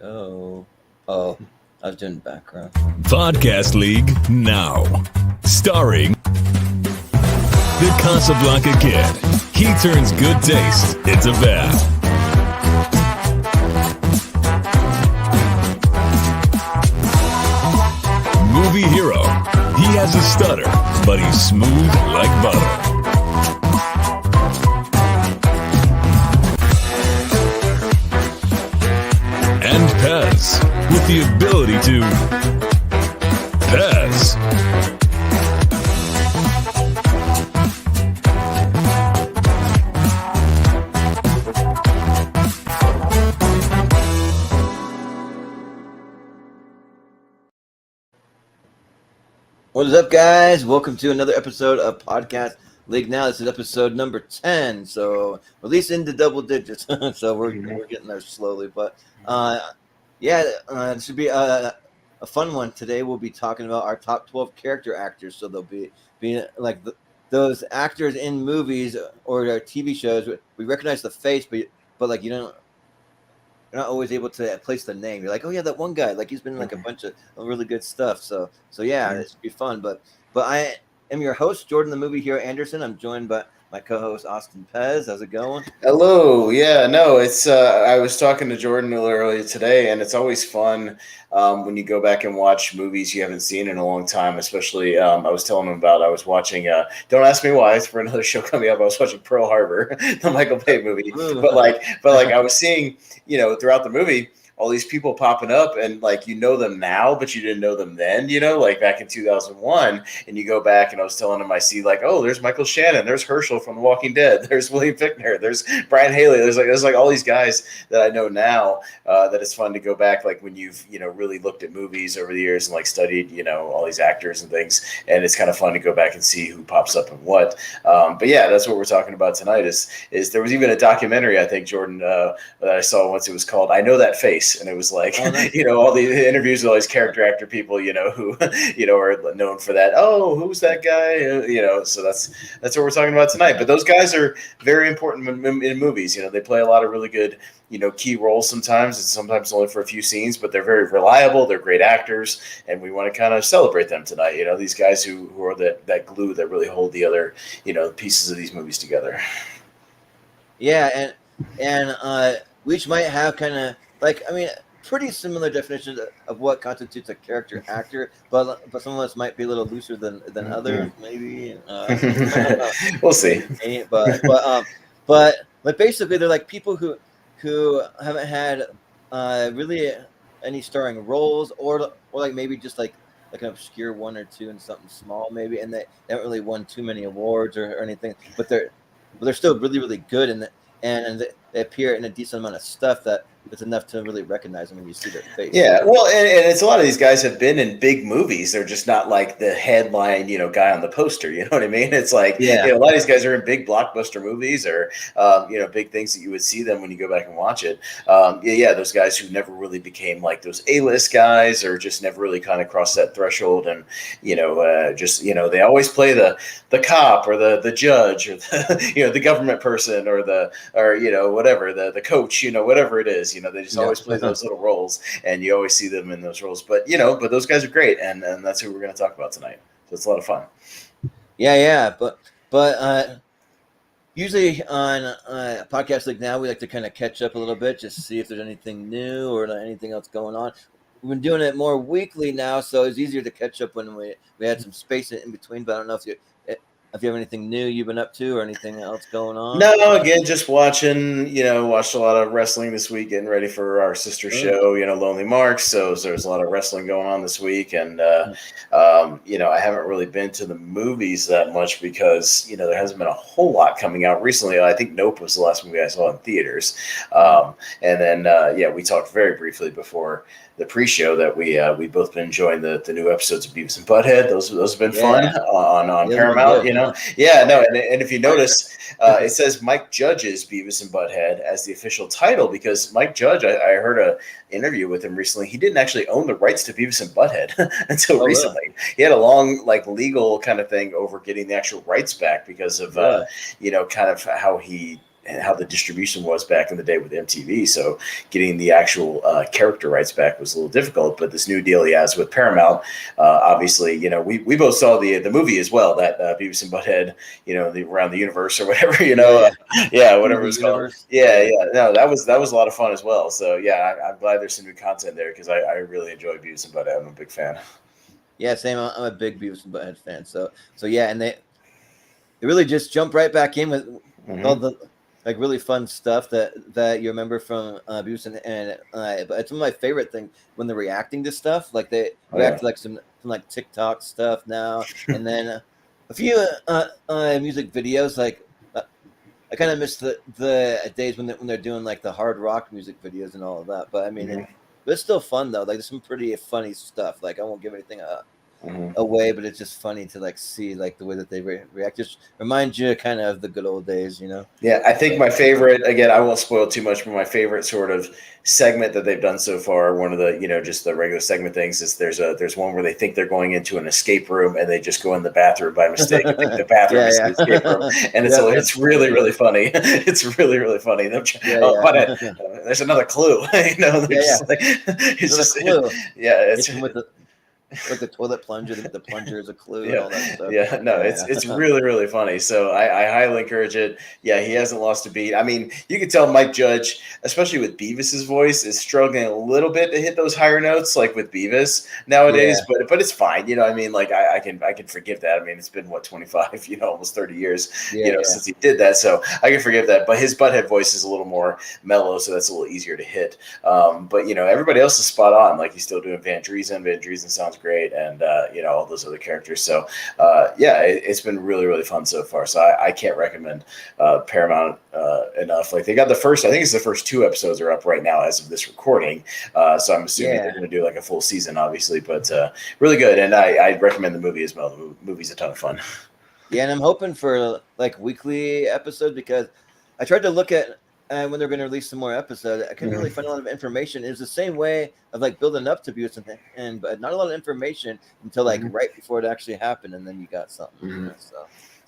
go. Oh, I was doing background. Podcast League now. Starring the Casablanca Kid. He turns good taste into bad. Movie hero. He has a stutter, but he's smooth like butter. And Pez, with the ability to Pez. What is up, guys? Welcome to another episode of Podcast League Now. This is episode number 10, so at least into double digits. So we're getting there slowly, but it should be a fun one. Today we'll be talking about our top 12 character actors. So they'll be like those actors in movies or TV shows. We recognize the face, but like you're not always able to place the name. You're like, oh yeah, that one guy. Like he's been in like a bunch of really good stuff. So yeah, it should be fun. But I am your host, Jordan, the movie hero Anderson. I'm joined by my co-host Austin Pez. How's it going? Hello. Yeah, no, it's I was talking to Jordan earlier today, and it's always fun when you go back and watch movies you haven't seen in a long time. Especially, I was telling him about I was watching. Don't ask me why. It's for another show coming up. I was watching Pearl Harbor, the Michael Bay movie. But I was seeing, throughout the movie, all these people popping up, and like them now, but you didn't know them then, like back in 2001. And you go back, and I was telling him I see like, oh, there's Michael Shannon, there's Herschel from The Walking Dead, there's William Fichtner, there's Brian Haley, there's like all these guys that I know now. That it's fun to go back, like when you've really looked at movies over the years and like studied all these actors and things, and it's kind of fun to go back and see who pops up and what. But yeah, that's what we're talking about tonight. Is there was even a documentary, I think, Jordan, that I saw once. It was called I Know That Face. And it was like, all the interviews with all these character actor people, who, are known for that. Oh, who's that guy? So that's what we're talking about tonight. But those guys are very important in movies. They play a lot of really good, key roles sometimes. It's sometimes only for a few scenes, but they're very reliable. They're great actors. And we want to kind of celebrate them tonight. These guys who are that glue that really hold the other, pieces of these movies together. Yeah. And we each might have kind of, pretty similar definitions of what constitutes a character actor, but some of us might be a little looser than others, maybe. We'll see. But basically, they're like people who haven't had really any starring roles, or like maybe just like an obscure one or two in something small, maybe, and they haven't really won too many awards or anything, but they're still really, really good, and they appear in a decent amount of stuff that it's enough to really recognize them when you see their face. Yeah, well, and it's a lot of these guys have been in big movies. They're just not like the headline, guy on the poster. You know what I mean? It's like, a lot of these guys are in big blockbuster movies or, big things that you would see them when you go back and watch it. Those guys who never really became like those A-list guys or just never really kind of crossed that threshold. And, they always play the cop or the judge or the government person or whatever, the coach, whatever it is. They just always play those little roles, and you always see them in those roles. But but those guys are great, and that's who we're going to talk about tonight. So it's a lot of fun. Yeah. But usually on Podcast League Now, we like to kind of catch up a little bit, just see if there's anything new or anything else going on. We've been doing it more weekly now, so it's easier to catch up when we had some space in between. But I don't know if you have anything new you've been up to or anything else going on. No, again, just watching, watched a lot of wrestling this week, getting ready for our sister show, Lonely Marks. So there's a lot of wrestling going on this week. And, I haven't really been to the movies that much because, there hasn't been a whole lot coming out recently. I think Nope was the last movie I saw in theaters. And then, we talked very briefly before the pre-show that we've both been enjoying the new episodes of Beavis and Butthead. Those have been fun on Paramount, Yeah, no, and if you notice, it says Mike Judge's Beavis and Butthead as the official title because Mike Judge, I heard a interview with him recently. He didn't actually own the rights to Beavis and Butthead until recently. Really? He had a long legal kind of thing over getting the actual rights back because of kind of how he how the distribution was back in the day with MTV. So getting the actual character rights back was a little difficult. But this new deal he has with Paramount, obviously, we both saw the movie as well, that Beavis and Butthead, around the universe or whatever, whatever it's called. Yeah. No, that was a lot of fun as well. So yeah, I'm glad there's some new content there because I really enjoy Beavis and Butthead. I'm a big fan. Yeah, same. I'm a big Beavis and Butthead fan. So yeah, and they really just jump right back in with all the like really fun stuff that you remember from Beavis and but it's one of my favorite things when they're reacting to stuff. Like they react to like some like TikTok stuff now, and then a few music videos. Like I kind of miss the days when they're doing like the hard rock music videos and all of that. But I mean, it's still fun though. Like there's some pretty funny stuff. Like I won't give anything away, but it's just funny to like see like the way that they react. Just reminds you kind of the good old days, Yeah, I think my favorite, again, I won't spoil too much, but my favorite sort of segment that they've done so far, one of the just the regular segment things, is there's one where they think they're going into an escape room and they just go in the bathroom by mistake and think the bathroom is the escape room, and it's really funny. It's really funny. There's another clue. It's just clue. It's with the toilet plunger, the plunger is a clue and all that stuff. It's really funny. So I highly encourage it. Yeah, he hasn't lost a beat. I mean, you can tell Mike Judge, especially with Beavis's voice, is struggling a little bit to hit those higher notes like with Beavis nowadays. But it's fine. I mean, like I can forgive that. I mean, it's been 25, almost 30 years, since he did that. So I can forgive that. But his Butthead voice is a little more mellow, so that's a little easier to hit. But everybody else is spot on. Like he's still doing Van Driesen. Van Driesen sounds great, and all those other characters. So it's been really fun so far. So I can't recommend Paramount enough. Like they got I think it's the first 2 episodes are up right now as of this recording. So I'm assuming they're going to do like a full season, obviously, but really good. And I recommend the movie as well. The movie's a ton of fun. Yeah, and I'm hoping for like weekly episodes because I tried to look at when they're going to release some more episodes. I couldn't really find a lot of information. It was the same way of like building up to Beavis but not a lot of information until like right before it actually happened, and then you got something.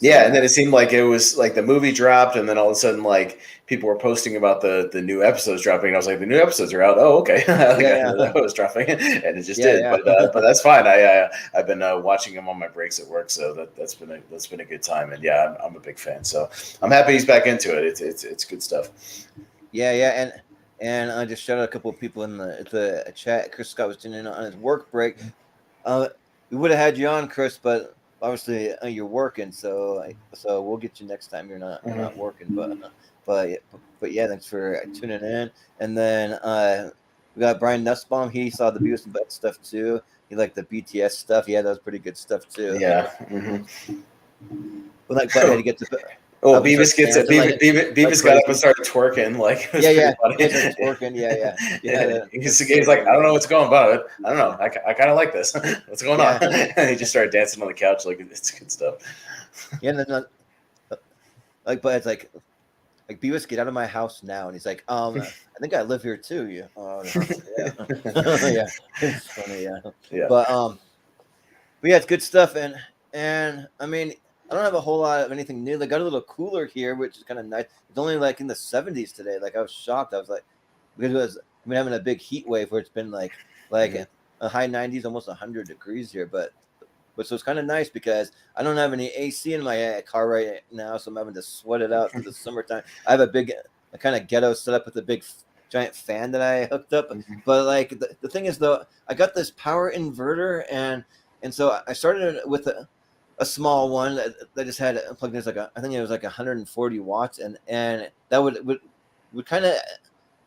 And then it seemed like it was like the movie dropped, and then all of a sudden, like people were posting about the new episodes dropping. And I was like, the new episodes are out. Oh, okay. I knew that was dropping, and it just did. Yeah. But that's fine. I've been watching them on my breaks at work, so that's been a good time. And yeah, I'm a big fan. So I'm happy he's back into it. It's good stuff. Yeah, and I just shout out a couple of people in the chat. Chris Scott was tuning in on his work break. We would have had you on, Chris, but obviously you're working, so we'll get you next time. You're not working, but yeah, thanks for tuning in. And then we got Brian Nussbaum. He saw the Beavis and Butt stuff too. He liked the BTS stuff. Yeah, that was pretty good stuff too. Yeah. But like Butthead, he gets to. Oh, Beavis gets it. Beavis got up and started twerking. Like, twerking. Yeah. He's like, I don't know what's going on. I don't know. I kind of like this. What's going on? And he just started dancing on the couch. Like, it's good stuff. Yeah, and then but it's like Beavis, get out of my house now. And he's like, I think I live here too. Yeah. Yeah. It's funny. Yeah. But yeah, it's good stuff. And I mean, I don't have a whole lot of anything new. They got a little cooler here, which is kind of nice. It's only like in the 70s today. Like I was shocked. I was like, because we've been having a big heat wave where it's been like a high 90s, almost 100 degrees here. But so it's kind of nice because I don't have any AC in my car right now, so I'm having to sweat it out through the summertime. I have a kind of ghetto setup with a big giant fan that I hooked up. But like the thing is though, I got this power inverter and so I started with a small one that just had plugged in. I think it was like 140 watts, and that would kind of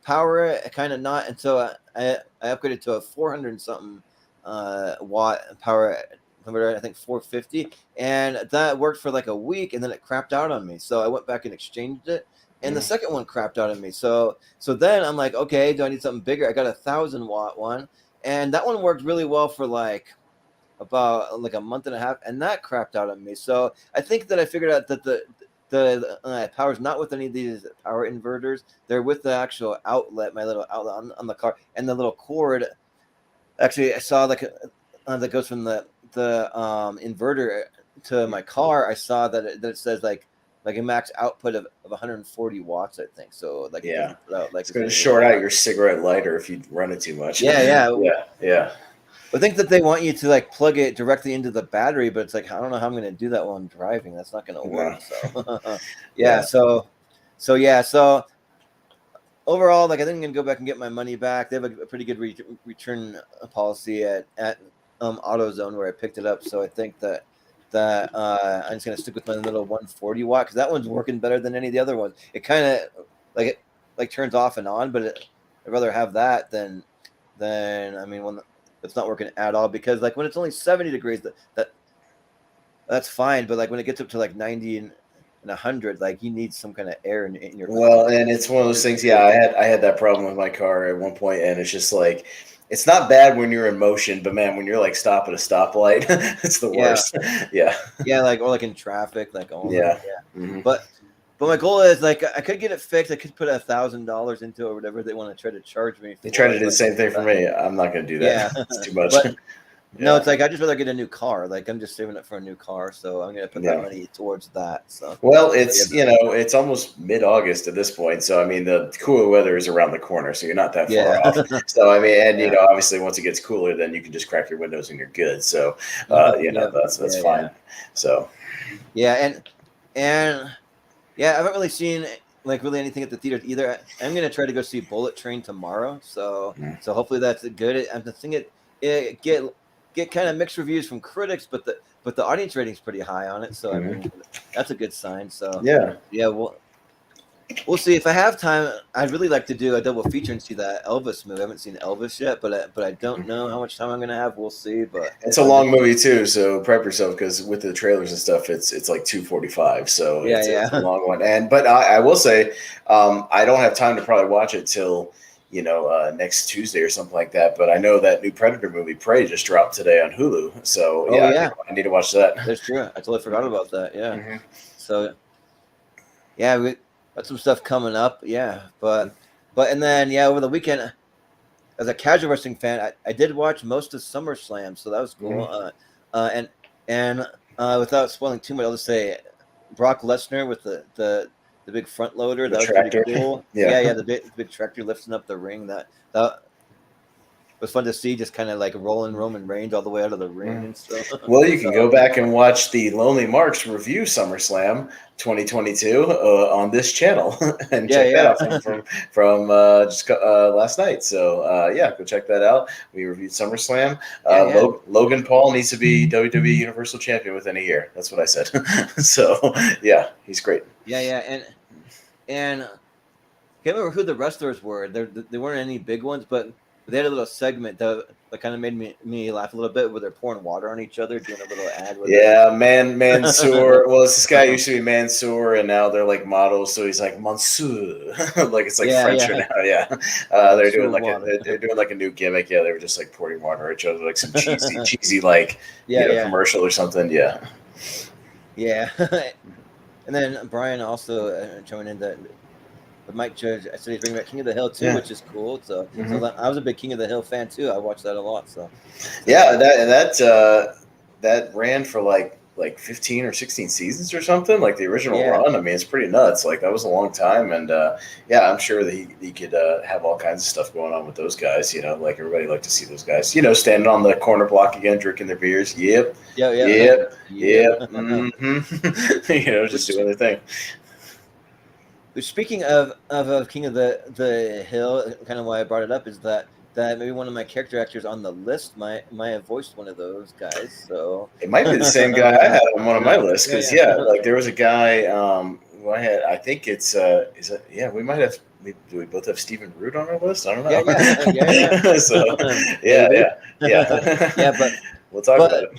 power it, kind of not. And so I upgraded to a 400 something watt power converter. I think 450, and that worked for like a week, and then it crapped out on me. So I went back and exchanged it, and the second one crapped out on me. So then I'm like, okay, do I need something bigger? I got a 1,000 watt one, and that one worked really well for like about like a month and a half, and that crapped out on me. So I think that I figured out that the power's not with any of these power inverters. They're with the actual outlet, my little outlet on the car, and the little cord. Actually, I saw like that goes from the inverter to my car. I saw that it says like like a max output of 140 watts, I think. So like it Yeah. doesn't put out like It's going to as many short out watts. your cigarette lighter if you run it too much. Yeah. Yeah. I think that they want you to like plug it directly into the battery, but it's like I don't know how I'm going to do that while I'm driving. That's not going to work. No. So Yeah. So overall, like I think I'm going to go back and get my money back. They have a pretty good return policy at AutoZone where I picked it up. So I think that I'm just going to stick with my little 140 watt because that one's working better than any of the other ones. It kind of like turns off and on, but I'd rather have that than I mean when it's not working at all, because like when it's only 70 degrees that's fine, but like when it gets up to like 90 and 100, like you need some kind of air in your car. Well, and it's one of those things. Yeah, I had that problem with my car at one point, and it's just like it's not bad when you're in motion, but man, when you're like stop at a stoplight, it's the worst. Yeah, like or like in traffic, like yeah. Mm-hmm. But my goal is like I could get it fixed. I could put $1,000 into it or whatever they want to try to charge me. They try to do the same thing for me. I'm not going to do that. Yeah. It's too much. But, no, it's like I just rather get a new car. Like I'm just saving up for a new car, so I'm gonna put that money towards that. So well, it's it's almost mid-August at this point, so I mean the cooler weather is around the corner, so you're not that far off. So I mean, and obviously once it gets cooler, then you can just crack your windows and you're good. So that's fine. Yeah. So and I haven't really seen like really anything at the theaters either. I'm gonna try to go see Bullet Train tomorrow, so hopefully that's good. I'm thinking it get kind of mixed reviews from critics, but the audience rating's pretty high on it, so I mean that's a good sign. So we'll see. If I have time, I'd really like to do a double feature and see that Elvis movie. I haven't seen Elvis yet, but I don't know how much time I'm gonna have. We'll see. But it's a long movie too, so prep yourself because with the trailers and stuff, it's like 2:45, so it's a long one. But I will say, I don't have time to probably watch it till next Tuesday or something like that. But I know that new Predator movie, Prey, just dropped today on Hulu. So I need to watch that. That's true. I totally forgot about that. Yeah. Mm-hmm. So we got some stuff coming up. Yeah, but and then over the weekend, as a casual wrestling fan, I did watch most of SummerSlam, so that was cool. Mm-hmm. And without spoiling too much, I'll just say Brock Lesnar with the big front loader, that was pretty cool. The big tractor lifting up the ring. That was fun to see, just kind of like rolling Roman Reigns all the way out of the ring and stuff. Well, you can go back and watch the Lonely Marks review SummerSlam 2022 on this channel and check that out from just last night. So go check that out. We reviewed SummerSlam. Logan Paul needs to be WWE Universal Champion within a year. That's what I said. So he's great. And I can't remember who the wrestlers were. They weren't any big ones, but they had a little segment that kind of made me laugh a little bit, where they're pouring water on each other, doing a little ad. Mansoor. Well, this guy used to be Mansoor, and now they're like models, so he's like Mansoor, like it's like French now. They're doing like a new gimmick. They were just like pouring water at each other, like some cheesy like commercial or something. And then Brian also joined in that. But Mike Judge, I said he's bringing back King of the Hill too, which is cool. So I was a big King of the Hill fan too. I watched that a lot. So that ran for like 15 or 16 seasons or something, like the original run. I mean, it's pretty nuts. Like that was a long time, and I'm sure that he could have all kinds of stuff going on with those guys. Like everybody liked to see those guys. Standing on the corner block again, drinking their beers. Yep. Mm-hmm. Just doing their thing. Speaking of King of the Hill, kind of why I brought it up is that maybe one of my character actors on the list might have voiced one of those guys. So it might be the same guy I had on one of my lists, because like there was a guy who I had. I think it's we might have. Do we both have Stephen Root on our list? I don't know. So but we'll talk about it.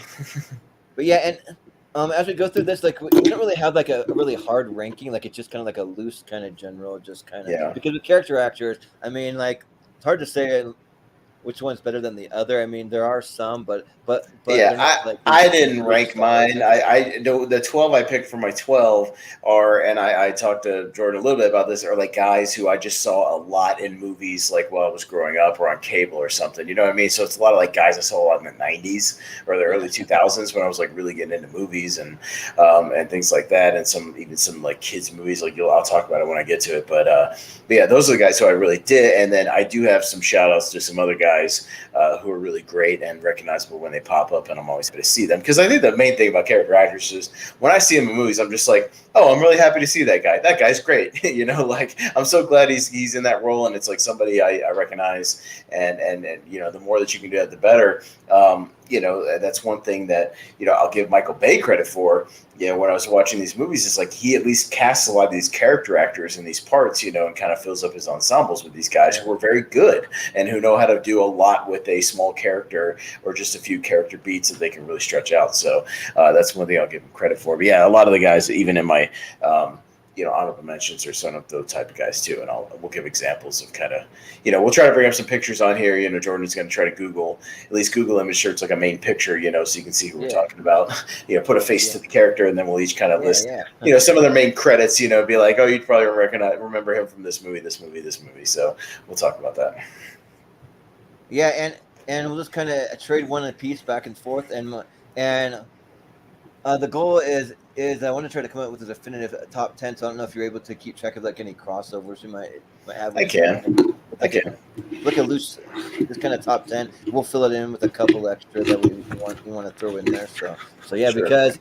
But and. As we go through this, like we don't really have like a really hard ranking. Like it's just kind of like a loose kind of general, just kind of because with character actors, I mean, like it's hard to say which one's better than the other. I mean, there are some, but Yeah, they're not like I these didn't huge rank stars. mine. The 12 I picked for my 12 are, and I talked to Jordan a little bit about this, are like guys who I just saw a lot in movies, like while I was growing up or on cable or something. You know what I mean? So it's a lot of like guys I saw a lot in the 90s or the early 2000s when I was like really getting into movies and things like that, and some like kids movies. Like I'll talk about it when I get to it. But yeah, those are the guys who I really did. And then I do have some shout outs to some other guys who are really great and recognizable when they pop up, and I'm always happy to see them, because I think the main thing about character actors is when I see them in movies, I'm just like, oh, I'm really happy to see that guy. That guy's great. You know, like I'm so glad he's in that role, and it's like somebody I recognize, and you know, the more that you can do that, the better. You know, that's one thing that, you know, I'll give Michael Bay credit for. You know, when I was watching these movies, it's like he at least casts a lot of these character actors in these parts, you know, and kind of fills up his ensembles with these guys who are very good and who know how to do a lot with a small character or just a few character beats that they can really stretch out. So that's one thing I'll give him credit for. But yeah, a lot of the guys, even in my you know, honorable mentions, are some of those type of guys too, and we'll give examples of kind of, you know, we'll try to bring up some pictures on here. You know, Jordan's going to try to at least Google image search like a main picture, you know, so you can see who we're talking about. You know, put a face to the character, and then we'll each kind of list, you know, some of their main credits. You know, be like, oh, you'd probably remember him from this movie, this movie, this movie. So we'll talk about that. Yeah, and we'll just kind of trade one apiece back and forth, and the goal is I want to try to come up with a definitive top 10. So I don't know if you're able to keep track of like any crossovers you might have. I can. Look at loose, this kind of top 10. We'll fill it in with a couple extra that we want to throw in there. So yeah, sure. Because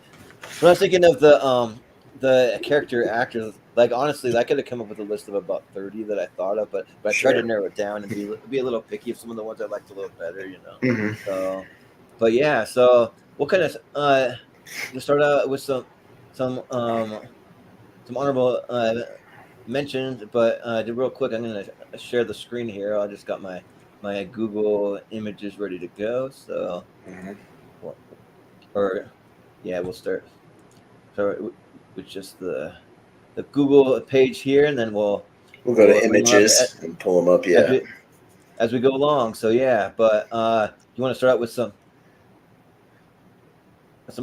when I was thinking of the character actors, like honestly, I could have come up with a list of about 30 that I thought of, but I tried to narrow it down and be a little picky of some of the ones I liked a little better, you know. Mm-hmm. So, but yeah, so we'll kind of to start out with some honorable mentions, but real quick, I'm going to share the screen here. I just got my Google images ready to go. So, we'll start with just the Google page here, and then we'll go to images and pull them up. Yeah, as we go along. So yeah, but you want to start out with some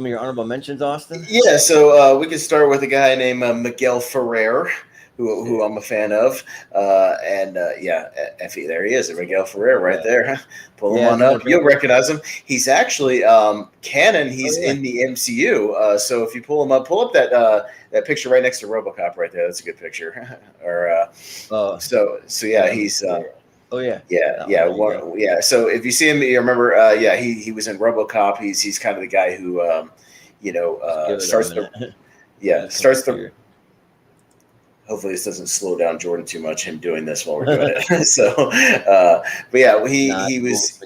of your honorable mentions, Austin? Yeah, so we can start with a guy named Miguel Ferrer, who I'm a fan of. Effie, there he is, Miguel Ferrer right there. Pull him on up. You'll recognize him. He's actually canon. He's in the MCU. So if you pull him up, pull up that picture right next to RoboCop right there. That's a good picture. He's... So if you see him, you remember, he was in RoboCop. He's kind of the guy who, starts the. Hopefully, this doesn't slow down Jordan too much. Him doing this while we're doing it. So, he was.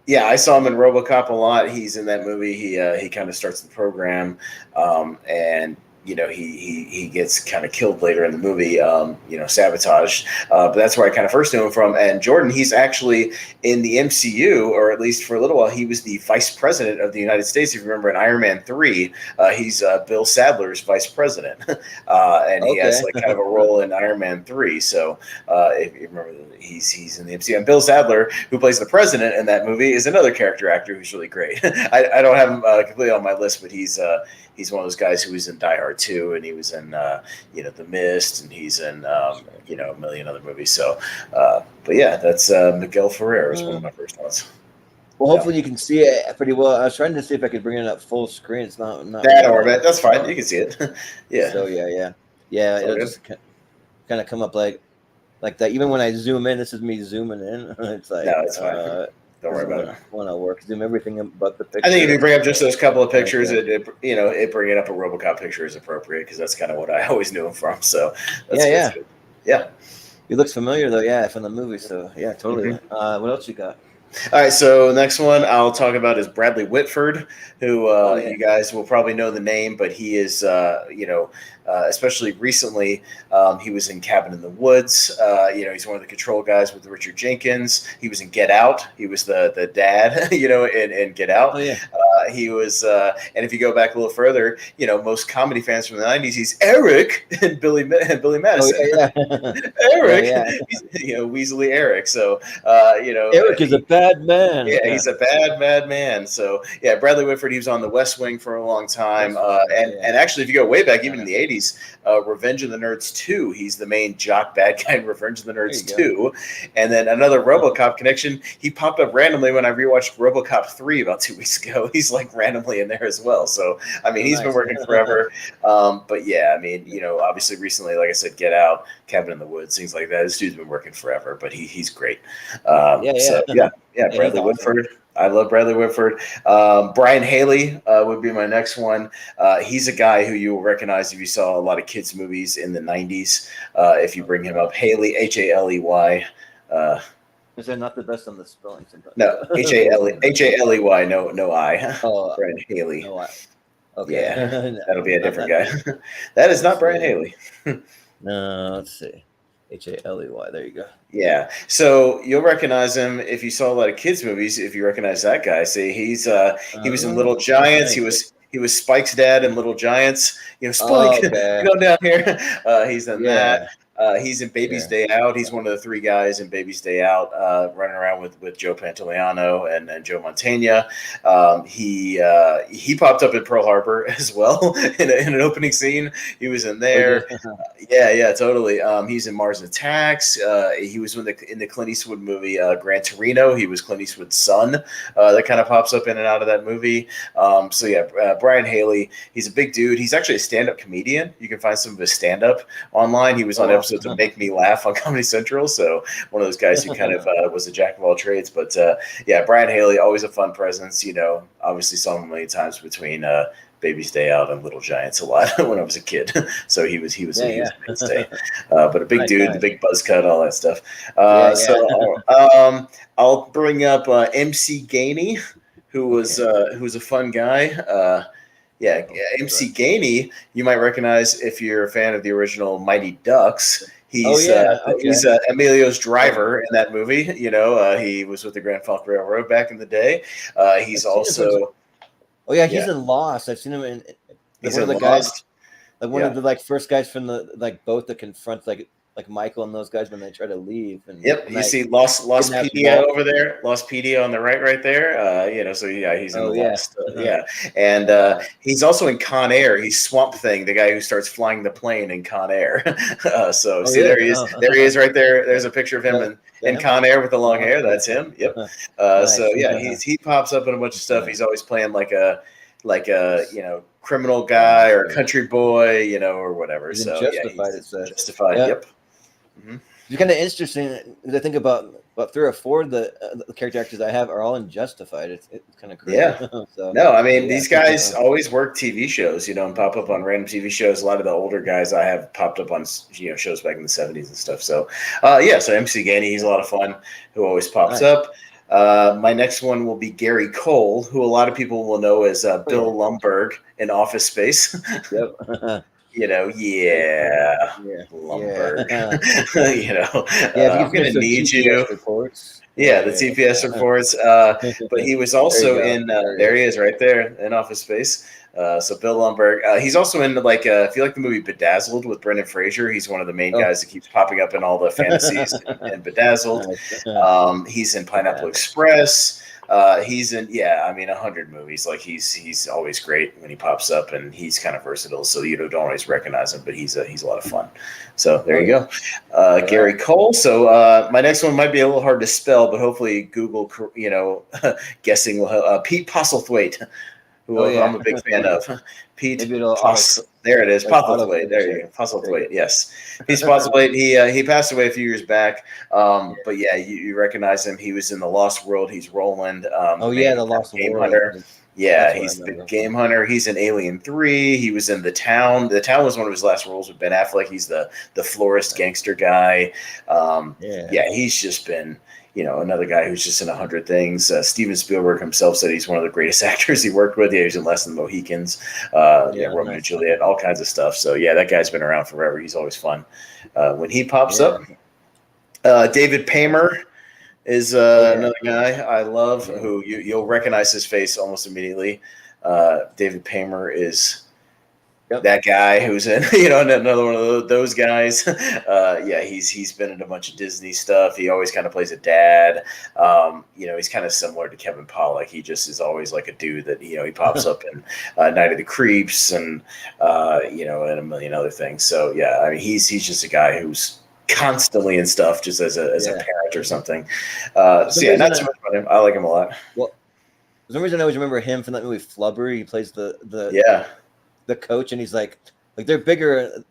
Yeah, I saw him in RoboCop a lot. He's in that movie. He kind of starts the program, and. You know, he gets kind of killed later in the movie, sabotaged. But that's where I kind of first knew him from. And Jordan, he's actually in the MCU, or at least for a little while, he was the vice president of the United States. If you remember in Iron Man 3, he's Bill Sadler's vice president. And he has like kind of a role in Iron Man 3. So if you remember, he's in the MCU. And Bill Sadler, who plays the president in that movie, is another character actor who's really great. I don't have him completely on my list, but he's one of those guys who was in Die Hard 2, and he was in The Mist, and he's in a million other movies. So, but yeah, that's Miguel Ferrer is one of my first ones. Well, hopefully you can see it pretty well. I was trying to see if I could bring it up full screen. It's not that's fine. You can see it. Yeah. So yeah. It'll just kind of come up like that. Even when I zoom in, this is me zooming in. It's like no, it's fine. Don't worry about it. When I work, zoom everything but the picture. I think if you bring up just those couple of pictures, it bringing up a RoboCop picture is appropriate, because that's kind of what I always knew him from. So that's good. He looks familiar though, from the movie. So yeah, totally. What else you got? All right, so next one I'll talk about is Bradley Whitford, who you guys will probably know the name, but he is, especially recently, he was in Cabin in the Woods. He's one of the control guys with Richard Jenkins. He was in Get Out. He was the dad, in Get Out. Oh, yeah. He was, and if you go back a little further, most comedy fans from the '90s, he's Eric and Billy Madison. Oh, Eric, yeah. he's, Weasley Eric. So, Eric is a bad man. Yeah, he's a bad man. So, yeah, Bradley Whitford, he was on The West Wing for a long time. And actually, if you go way back, even in the 80s, Revenge of the Nerds 2, he's the main jock bad guy in Revenge of the Nerds 2. And then another RoboCop connection, he popped up randomly when I rewatched RoboCop 3 about 2 weeks ago. He's like randomly in there as well. So, I mean, he's been working forever. But yeah, I mean, obviously recently, like I said, Get Out, Cabin in the Woods, things like that. This dude's been working forever, but he's great. So, Bradley Whitford. Awesome. I love Bradley Whitford. Brian Haley would be my next one. He's a guy who you will recognize if you saw a lot of kids' movies in the 90s. If you bring him up, Haley, Haley. Is that not the best on the spelling sometimes? No, Haley, no I. Oh, Brian Haley. No I. Okay. Yeah, that'll be a different guy. That is not Brian Haley. No, let's see. Haley. There you go. Yeah. So you'll recognize him if you saw a lot of kids' movies. If you recognize that guy, see, he was in Little Giants. He was Spike's dad in Little Giants. Spike, go down here. He's in that. He's in Baby's Day Out. He's one of the 3 guys in Baby's Day Out, running around with Joe Pantoliano and Joe Mantegna. He popped up in Pearl Harbor as well in an opening scene. He was in there. Yeah, totally. He's in Mars Attacks. He was in the Clint Eastwood movie Gran Torino. He was Clint Eastwood's son. That kind of pops up in and out of that movie. Brian Haley. He's a big dude. He's actually a stand-up comedian. You can find some of his stand-up online. He was on episodes to Make Me Laugh on Comedy Central. So one of those guys who kind of was a jack of all trades. But Brian Haley, always a fun presence. Obviously saw him a million times between Baby's Day Out and Little Giants a lot when I was a kid. So he was a mainstay. But a big dude, the big buzz cut, all that stuff. I'll bring up MC Gainey, who was a fun guy. MC Gainey, you might recognize if you're a fan of the original Mighty Ducks. He's Emilio's driver in that movie. He was with the Grand Funk Railroad back in the day. He's also. He's in Lost. I've seen him in. He's one of the guys, like one of the first guys from the boat that confronts like Michael and those guys when they try to leave. You see Lost Pedia over there. Lost Pedia on the right there. He's in Lost. And he's also in Con Air. He's Swamp Thing, the guy who starts flying the plane in Con Air. There he is. There he is right there. There's a picture of him in Con Air with the long hair. That's him. Yep. He pops up in a bunch of stuff. He's always playing like a criminal guy or country boy, or whatever. He's Justified. It says Justified. Yep. Mm-hmm. It's kind of interesting because I think about 3 or 4 of the character actors I have are all in Justified. It's kind of crazy. Yeah. No, I mean, these guys always work TV shows, and pop up on random TV shows. A lot of the older guys I have popped up on, shows back in the 70s and stuff. So, so MC Gainey, he's a lot of fun, who always pops up. My next one will be Gary Cole, who a lot of people will know as Bill Lumbergh in Office Space. Yep. Lumbergh. I'm gonna need you. Reports. The TPS reports. But he was also in. There he is, right there in Office Space. So Bill Lumbergh. He's also in if you like the movie Bedazzled with Brendan Fraser, he's one of the main guys that keeps popping up in all the fantasies and Bedazzled. He's in Pineapple Express. He's in 100 movies. He's always great when he pops up, and he's kind of versatile, so you don't always recognize him, but he's a lot of fun. So there you go. Gary Cole. So my next one might be a little hard to spell, but hopefully Google guessing will help. Pete Postlethwaite, who I'm a big fan of. Pete there it is. Postlethwaite. There you go. Postlethwaite. Yes. Pete Postlethwaite. He passed away a few years back. But you recognize him. He was in The Lost World. He's Roland. The Lost World. Hunter. Yeah, That's what I he's the remember. big game hunter. He's in Alien 3. He was in The Town. The Town was one of his last roles with Ben Affleck. He's the florist gangster guy. Yeah. Yeah, he's just been, another guy who's just in 100 things. Steven Spielberg himself said he's one of the greatest actors he worked with. Yeah, he was in Less Than the Mohicans, Romeo and Juliet, all kinds of stuff. So, yeah, that guy's been around forever. He's always fun. When he pops up, David Paymer is another guy I love who you'll recognize his face almost immediately. David Paymer is that guy who's in, another one of those guys. He's been in a bunch of Disney stuff. He always kind of plays a dad. He's kind of similar to Kevin Pollak. He just is always like a dude that, he pops up in Night of the Creeps and and a million other things. So, yeah, I mean, he's just a guy who's constantly in stuff just as a parent or something. Not so much about him. I like him a lot. Well, for some reason I always remember him from that movie Flubber. He plays the coach, and he's like they're bigger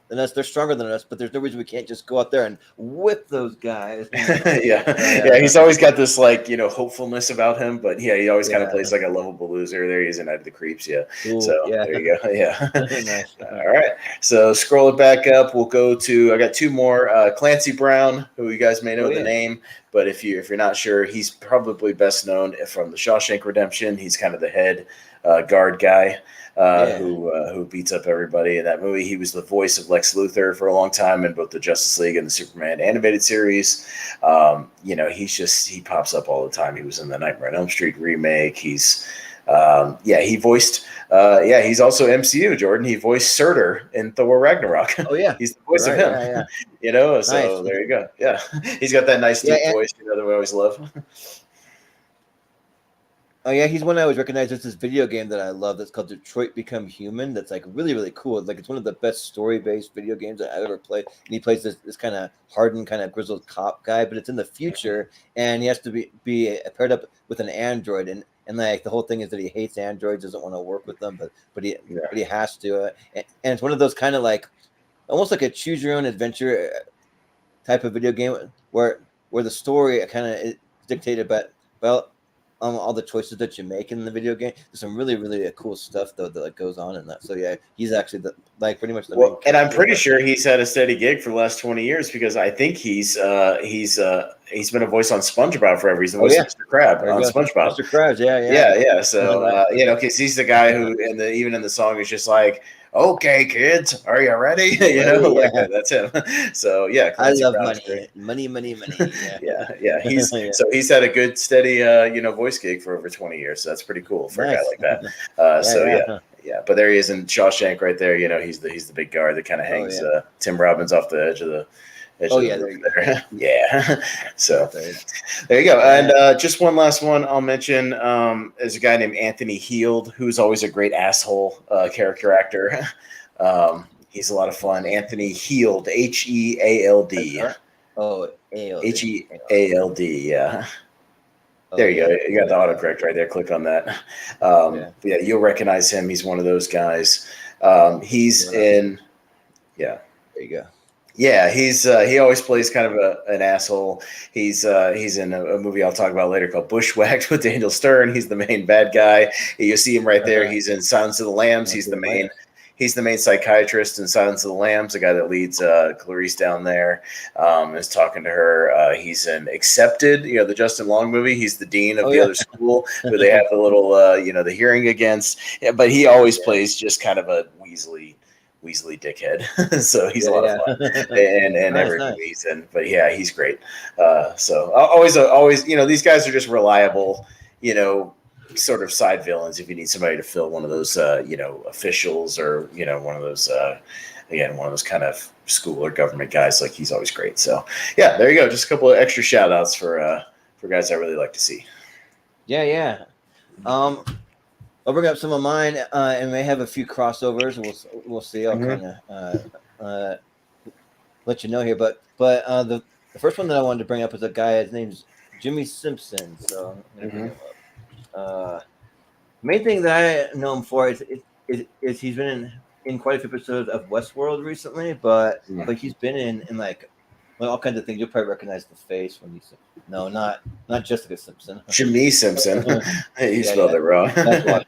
than us, they're stronger than us, but there's no reason we can't just go out there and whip those guys. He's always got this hopefulness about him, but he always kind of plays like a lovable loser. There he is in Night of the Creeps. There you go. Nice. All right, so scroll it back up. We'll go to, I got two more. Clancy Brown, who you guys may know the name, but if you're not sure, he's probably best known from the Shawshank Redemption. He's kind of the head guard guy. Who beats up everybody in that movie. He was the voice of Lex Luthor for a long time in both the Justice League and the Superman animated series. He pops up all the time. He was in the Nightmare on Elm Street remake. He's he voiced he's also MCU, Jordan. He voiced Surtur in Thor Ragnarok. Oh yeah. He's the voice of him. So nice. There you go. Yeah. He's got that nice deep voice, that we always love. Oh yeah, he's one I always recognize. It's this video game that I love that's called Detroit Become Human. That's like really, really cool. It's one of the best story-based video games that I've ever played. And he plays this kind of hardened, kind of grizzled cop guy, but it's in the future, and he has to be paired up with an android. And like the whole thing is that he hates androids, doesn't want to work with them, but he has to. And it's one of those kind of like almost like a choose your own adventure type of video game where the story kind of is dictated by all the choices that you make in the video game. There's some really, really cool stuff though that goes on in that. So yeah, he's actually pretty much the main. And I'm pretty sure he's had a steady gig for the last 20 years because I think he's been a voice on SpongeBob forever. He's the voice of Mr. Crab on SpongeBob. Mr. Krabs, yeah. So because he's the guy who even in the song is just like, okay, kids, are you ready? That's him. So yeah, I love money. Yeah. He's had a good steady voice gig for over 20 years. So that's pretty cool for a guy like that. But there he is in Shawshank right there. He's the big guard that kind of hangs Tim Robbins off the edge of the. There. Yeah. So there you go. And just one last one I'll mention is a guy named Anthony Heald, who's always a great asshole character actor. He's a lot of fun. Anthony Heald, Heald. Oh, Heald. Yeah. There you go. You got the autocorrect right there. Click on that. You'll recognize him. He's one of those guys. He's in. Yeah. There you go. Yeah, he always plays kind of an asshole. He's in a movie I'll talk about later called Bushwhacked with Daniel Stern. He's the main bad guy. You see him right there. He's in Silence of the Lambs. He's the main psychiatrist in Silence of the Lambs, the guy that leads Clarice down there, is talking to her. He's in Accepted, the Justin Long movie. He's the dean of the other school who they have the little, the hearing against. Yeah, but he always plays just kind of a Weasley dickhead. So he's a lot of fun and every movie he's in, but yeah, he's great. So always, these guys are just reliable, sort of side villains if you need somebody to fill one of those, officials or, one of those, one of those kind of school or government guys. Like he's always great. So yeah, there you go. Just a couple of extra shout outs for guys I really like to see. Yeah. I'll bring up some of mine, and may have a few crossovers. We'll see. I'll kind of let you know here. But the first one that I wanted to bring up is a guy. His name's Jimmy Simpson. So main thing that I know him for is he's been in quite a few episodes of Westworld recently. But he's been in like well, all kinds of things. You'll probably recognize the face when you say, no, not Jessica Simpson. Jimmy Simpson. You Yeah, spelled it wrong. that's why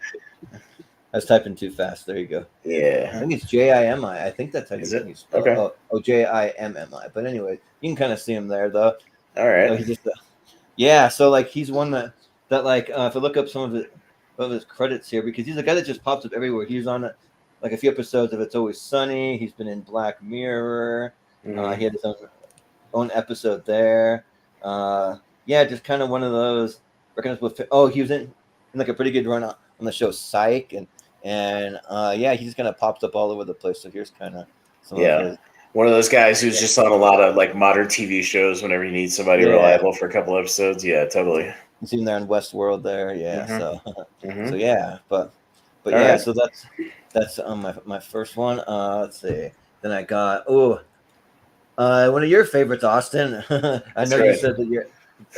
I was typing too fast. There you go. I Yeah. think it's Jimmi. I think that's how Is you it? spell Okay. it. Oh, Jimmi. But anyway, you can kind of see him there, though. All right. He just, yeah. So like, he's one that like, if I look up some of his credits here, because he's a guy that just pops up everywhere. He's on like a few episodes of It's Always Sunny. He's been in Black Mirror. He had his own episode there. Yeah, just kind of one of those. He was in like a pretty good run on the show Psych, and yeah, he just kind of pops up all over the place. So here's kind of some of his. One of those guys who's just on a lot of like modern TV shows whenever you need somebody reliable for a couple episodes. Yeah, totally. You see him there in Westworld there, yeah. So so yeah, but All yeah, right. so that's my first one. Let's see. Then I got one of your favorites, Austin. I know you said that you're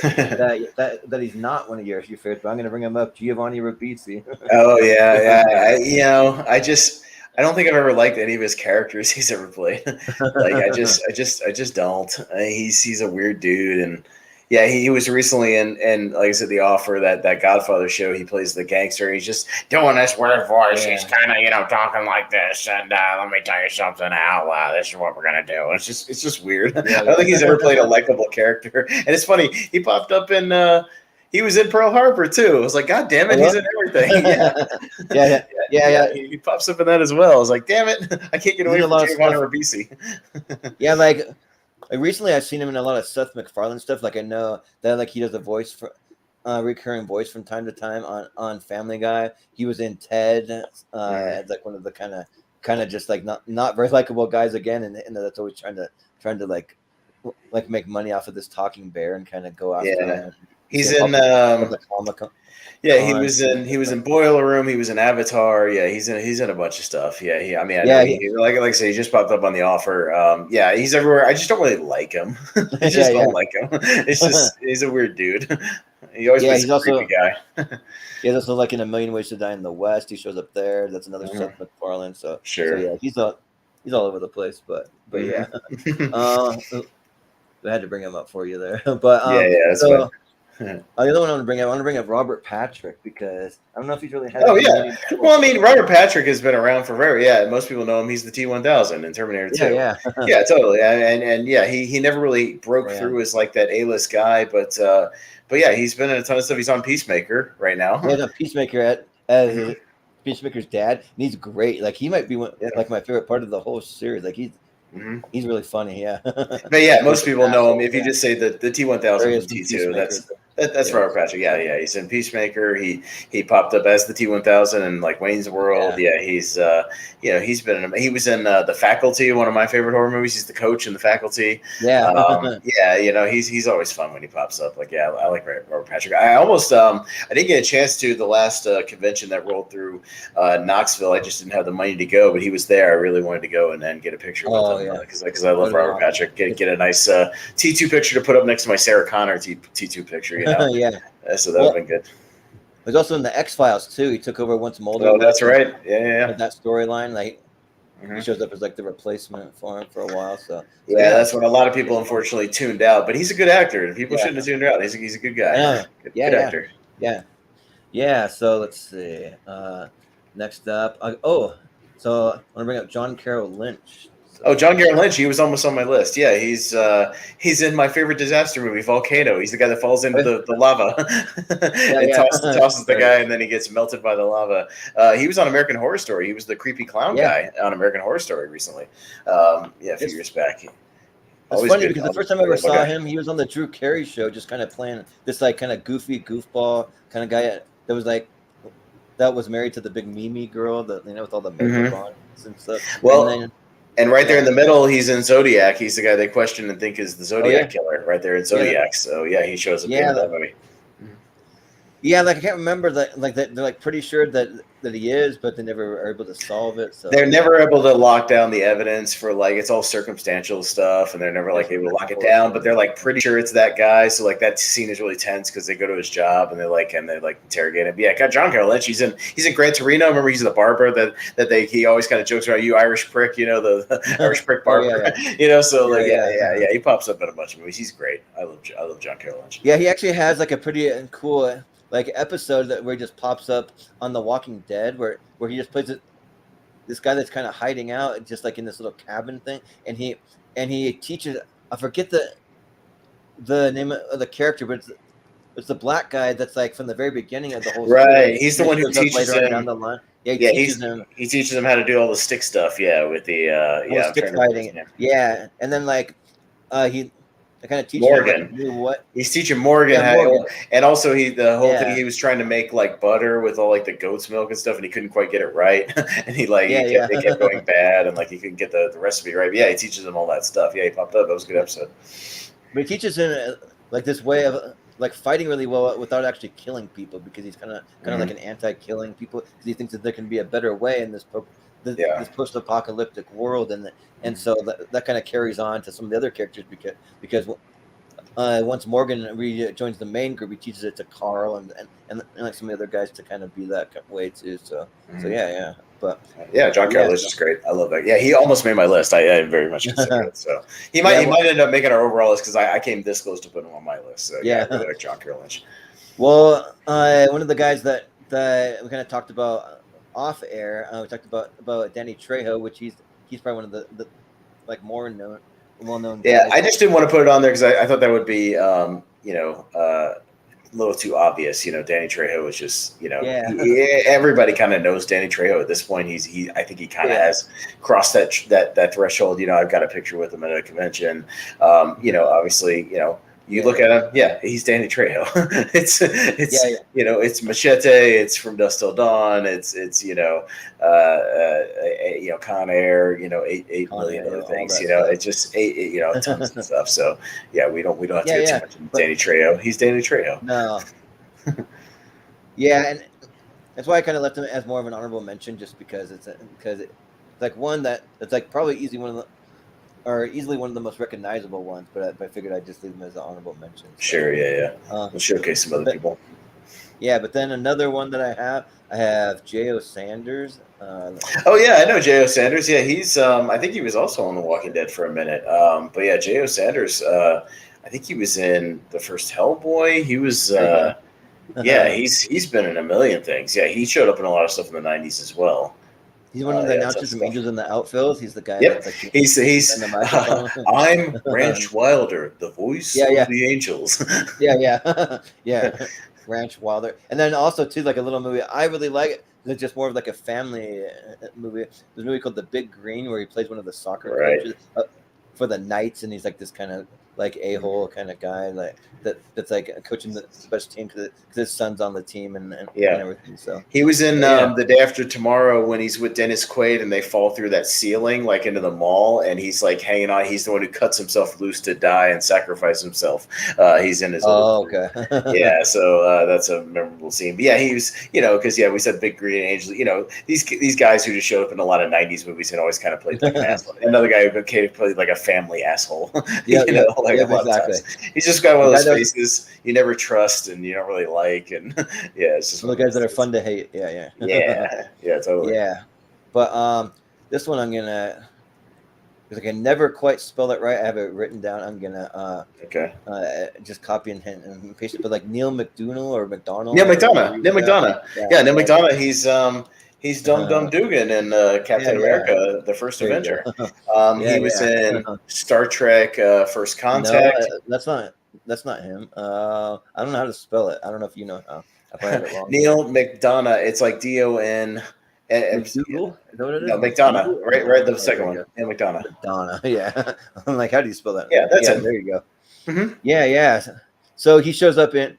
that he's not one of your favorites, but I'm gonna bring him up. Giovanni Ribisi. Oh yeah. I don't think I've ever liked any of his characters he's ever played. Like I just don't. He's a weird dude, and yeah, he was recently in like I said, The Offer, that Godfather show. He plays the gangster. He's just doing this weird voice. Yeah. He's kind of talking like this, and let me tell you something out loud. This is what we're gonna do. It's just weird. I don't think he's ever played a likable character. And it's funny, he popped up in. He was in Pearl Harbor too. I was like, God damn it, he's in everything. Yeah. He pops up in that as well. I was like, damn it, I can't get away from Giovanni Ribisi. Yeah, like recently I've seen him in a lot of Seth MacFarlane stuff. Like I know that like he does a voice for recurring voice from time to time on Family Guy. He was in Ted as like one of the kind of just like not very likable guys again, and that's always trying to like make money off of this talking bear and kind of go after him. He's in he was in Boiler Room, he was in Avatar, he's in a bunch of stuff. Like I say, he just popped up on The Offer. He's everywhere. I just don't really like him. I just don't like him. It's just he's a weird dude. He always plays a creepy guy. Yeah, that's like in A Million Ways to Die in the West. He shows up there. That's another Seth MacFarlane. So yeah, he's all over the place. But yeah, I had to bring him up for you there. But that's fine. The other one I want to bring up Robert Patrick, because I don't know if he's really had. Well, I mean, Robert Patrick has been around for most people know him. He's the T-1000 in Terminator 2. Yeah, totally. And he never really broke through as like that A-list guy, but yeah, he's been in a ton of stuff. He's on Peacemaker right now. He's on Peacemaker as Peacemaker's dad, and he's great. Like he might be like my favorite part of the whole series. Like he's really funny. Yeah. But yeah, most people know him. If you just say the T-1000 and T2, that's Robert Patrick. Yeah. He's in Peacemaker. He popped up as the T-1000 in like Wayne's World. Yeah, he's he's been he was in The Faculty, one of my favorite horror movies. He's the coach in The Faculty. He's always fun when he pops up. Like I like Robert Patrick. I almost I didn't get a chance to the last convention that rolled through Knoxville. I just didn't have the money to go, but he was there. I really wanted to go and then get a picture with him because I love Robert Patrick. Get a nice T2 picture to put up next to my Sarah Connor T2 picture. So that would have been good. He was also in the X-Files too. He took over once Mulder. Oh, that's right. Yeah. That storyline, like he shows up as like the replacement for him for a while. So that's when a lot of people unfortunately tuned out. But he's a good actor, and people shouldn't have tuned out. He's a good guy. Good actor. Yeah. So let's see. Next up, so I want to bring up John Carroll Lynch. Oh, John Carroll Lynch. He was almost on my list. Yeah, he's in my favorite disaster movie, Volcano. He's the guy that falls into the lava and tosses the guy, and then he gets melted by the lava. He was on American Horror Story. He was the creepy clown guy on American Horror Story recently. A few years back. It's funny because the first time I ever saw him, he was on the Drew Carey show, just kind of playing this like kind of goofy goofball kind of guy that was married to the big Mimi girl, with all the makeup on and stuff. Well. And right there in the middle, he's in Zodiac. He's the guy they question and think is the Zodiac killer right there in Zodiac. So, he shows up in that movie. Yeah, like I can't remember that. Like that, they're like pretty sure that he is, but they never are able to solve it. So They're never able to lock down the evidence for like it's all circumstantial stuff, and they're never like able to lock it down. But they're like pretty sure it's that guy. So like that scene is really tense because they go to his job and they're like interrogate him. Yeah, got John Carroll Lynch. He's in Gran Torino. Remember, he's the barber he always kind of jokes about, you Irish prick, the Irish prick barber. So he pops up in a bunch of movies. He's great. I love John Carroll Lynch. Yeah, he actually has like a pretty cool like episode where he just pops up on The Walking Dead, where he just plays this guy that's kind of hiding out, just like in this little cabin thing, and he teaches. I forget the name of the character, but it's the black guy that's like from the very beginning of the whole right. story. He's the one who teaches him down the line. Yeah, he teaches him how to do all the stick stuff. Yeah, with the stick fighting. Yeah, and then like he. I kind of teach Morgan. Him do what he's teaching Morgan, and also the whole thing he was trying to make like butter with all like the goat's milk and stuff, and he couldn't quite get it right, and it kept going bad, and like he couldn't get the recipe right. But yeah, he teaches him all that stuff. Yeah, he popped up. That was a good episode. But he teaches him like this way of like fighting really well without actually killing people, because he's kind of like an anti-killing people, because he thinks that there can be a better way in this post-apocalyptic world, and so that kind of carries on to some of the other characters, because once Morgan joins the main group, he teaches it to Carl and like some of the other guys to kind of be that way too. So yeah. But John Carroll is just great. I love that. Yeah, he almost made my list. I very much consider it. So he might end up making our overall list, because I came this close to putting him on my list. So I really like John Carroll Lynch. Well, one of the guys that we kind of talked about off air, we talked about Danny Trejo, which he's probably one of the like more well-known guys. Yeah, I just didn't want to put it on there because I thought that would be a little too obvious. Danny Trejo is just everybody kind of knows Danny Trejo at this point. I think he kind of has crossed that threshold. I've got a picture with him at a convention. Obviously, you look at him, he's Danny Trejo. It's Machete, it's From Dusk Till Dawn, it's Con Air, 8 million other things. It's just tons of stuff. So we don't have to get too much into Danny Trejo. He's Danny Trejo. No. And that's why I kind of left him as more of an honorable mention, just because it's like one that's like probably easily one of the most recognizable ones, but I figured I'd just leave them as an honorable mention. So. Sure, we'll showcase some other people. Yeah, but then another one that I have J.O. Sanders. I know J.O. Sanders. Yeah, he's I think he was also on The Walking Dead for a minute. But yeah, J.O. Sanders, I think he was in the first Hellboy. He was he's been in a million things. Yeah, he showed up in a lot of stuff in the 90s as well. He's one of the announcers from Angels in the Outfield. He's the guy. Yep. That's like, he's I'm Ranch Wilder, the voice of the Angels. yeah. Ranch Wilder. And then also too, like a little movie I really like. It's just more of like a family movie. There's a movie called The Big Green, where he plays one of the soccer coaches for the Knights, and he's like this kind of like a-hole kind of guy, like that's like coaching the special team because his son's on the team and everything. So he was in The Day After Tomorrow when he's with Dennis Quaid and they fall through that ceiling like into the mall, and he's like hanging on. He's the one who cuts himself loose to die and sacrifice himself. He's in his so that's a memorable scene. But he was because we said Big Green Angel. These guys who just showed up in a lot of 90s movies and always kind of played like an asshole. Another guy who played like a family asshole. Exactly. He's just got one of those faces you never trust and you don't really like, and it's just one of the guys that are fun to hate. Yeah, totally. Yeah, but this one I'm gonna, because I can never quite spell it right. I have it written down. I'm gonna just copy and paste it. But like Neil McDonough or McDonald. Neil McDonough. Neil McDonough. He's Dum Dugan in Captain America, the First Avenger. He was in Star Trek First Contact. No, that's not him. I don't know how to spell it. I don't know if you know how. I probably had it wrong. Neil McDonough. It's like D-O-N. McDougal? No, McDonough. Right, the second one. Neil McDonough. McDonough, yeah. I'm like, how do you spell that? Yeah, that's it. There you go. Mm-hmm. Yeah. So he shows up in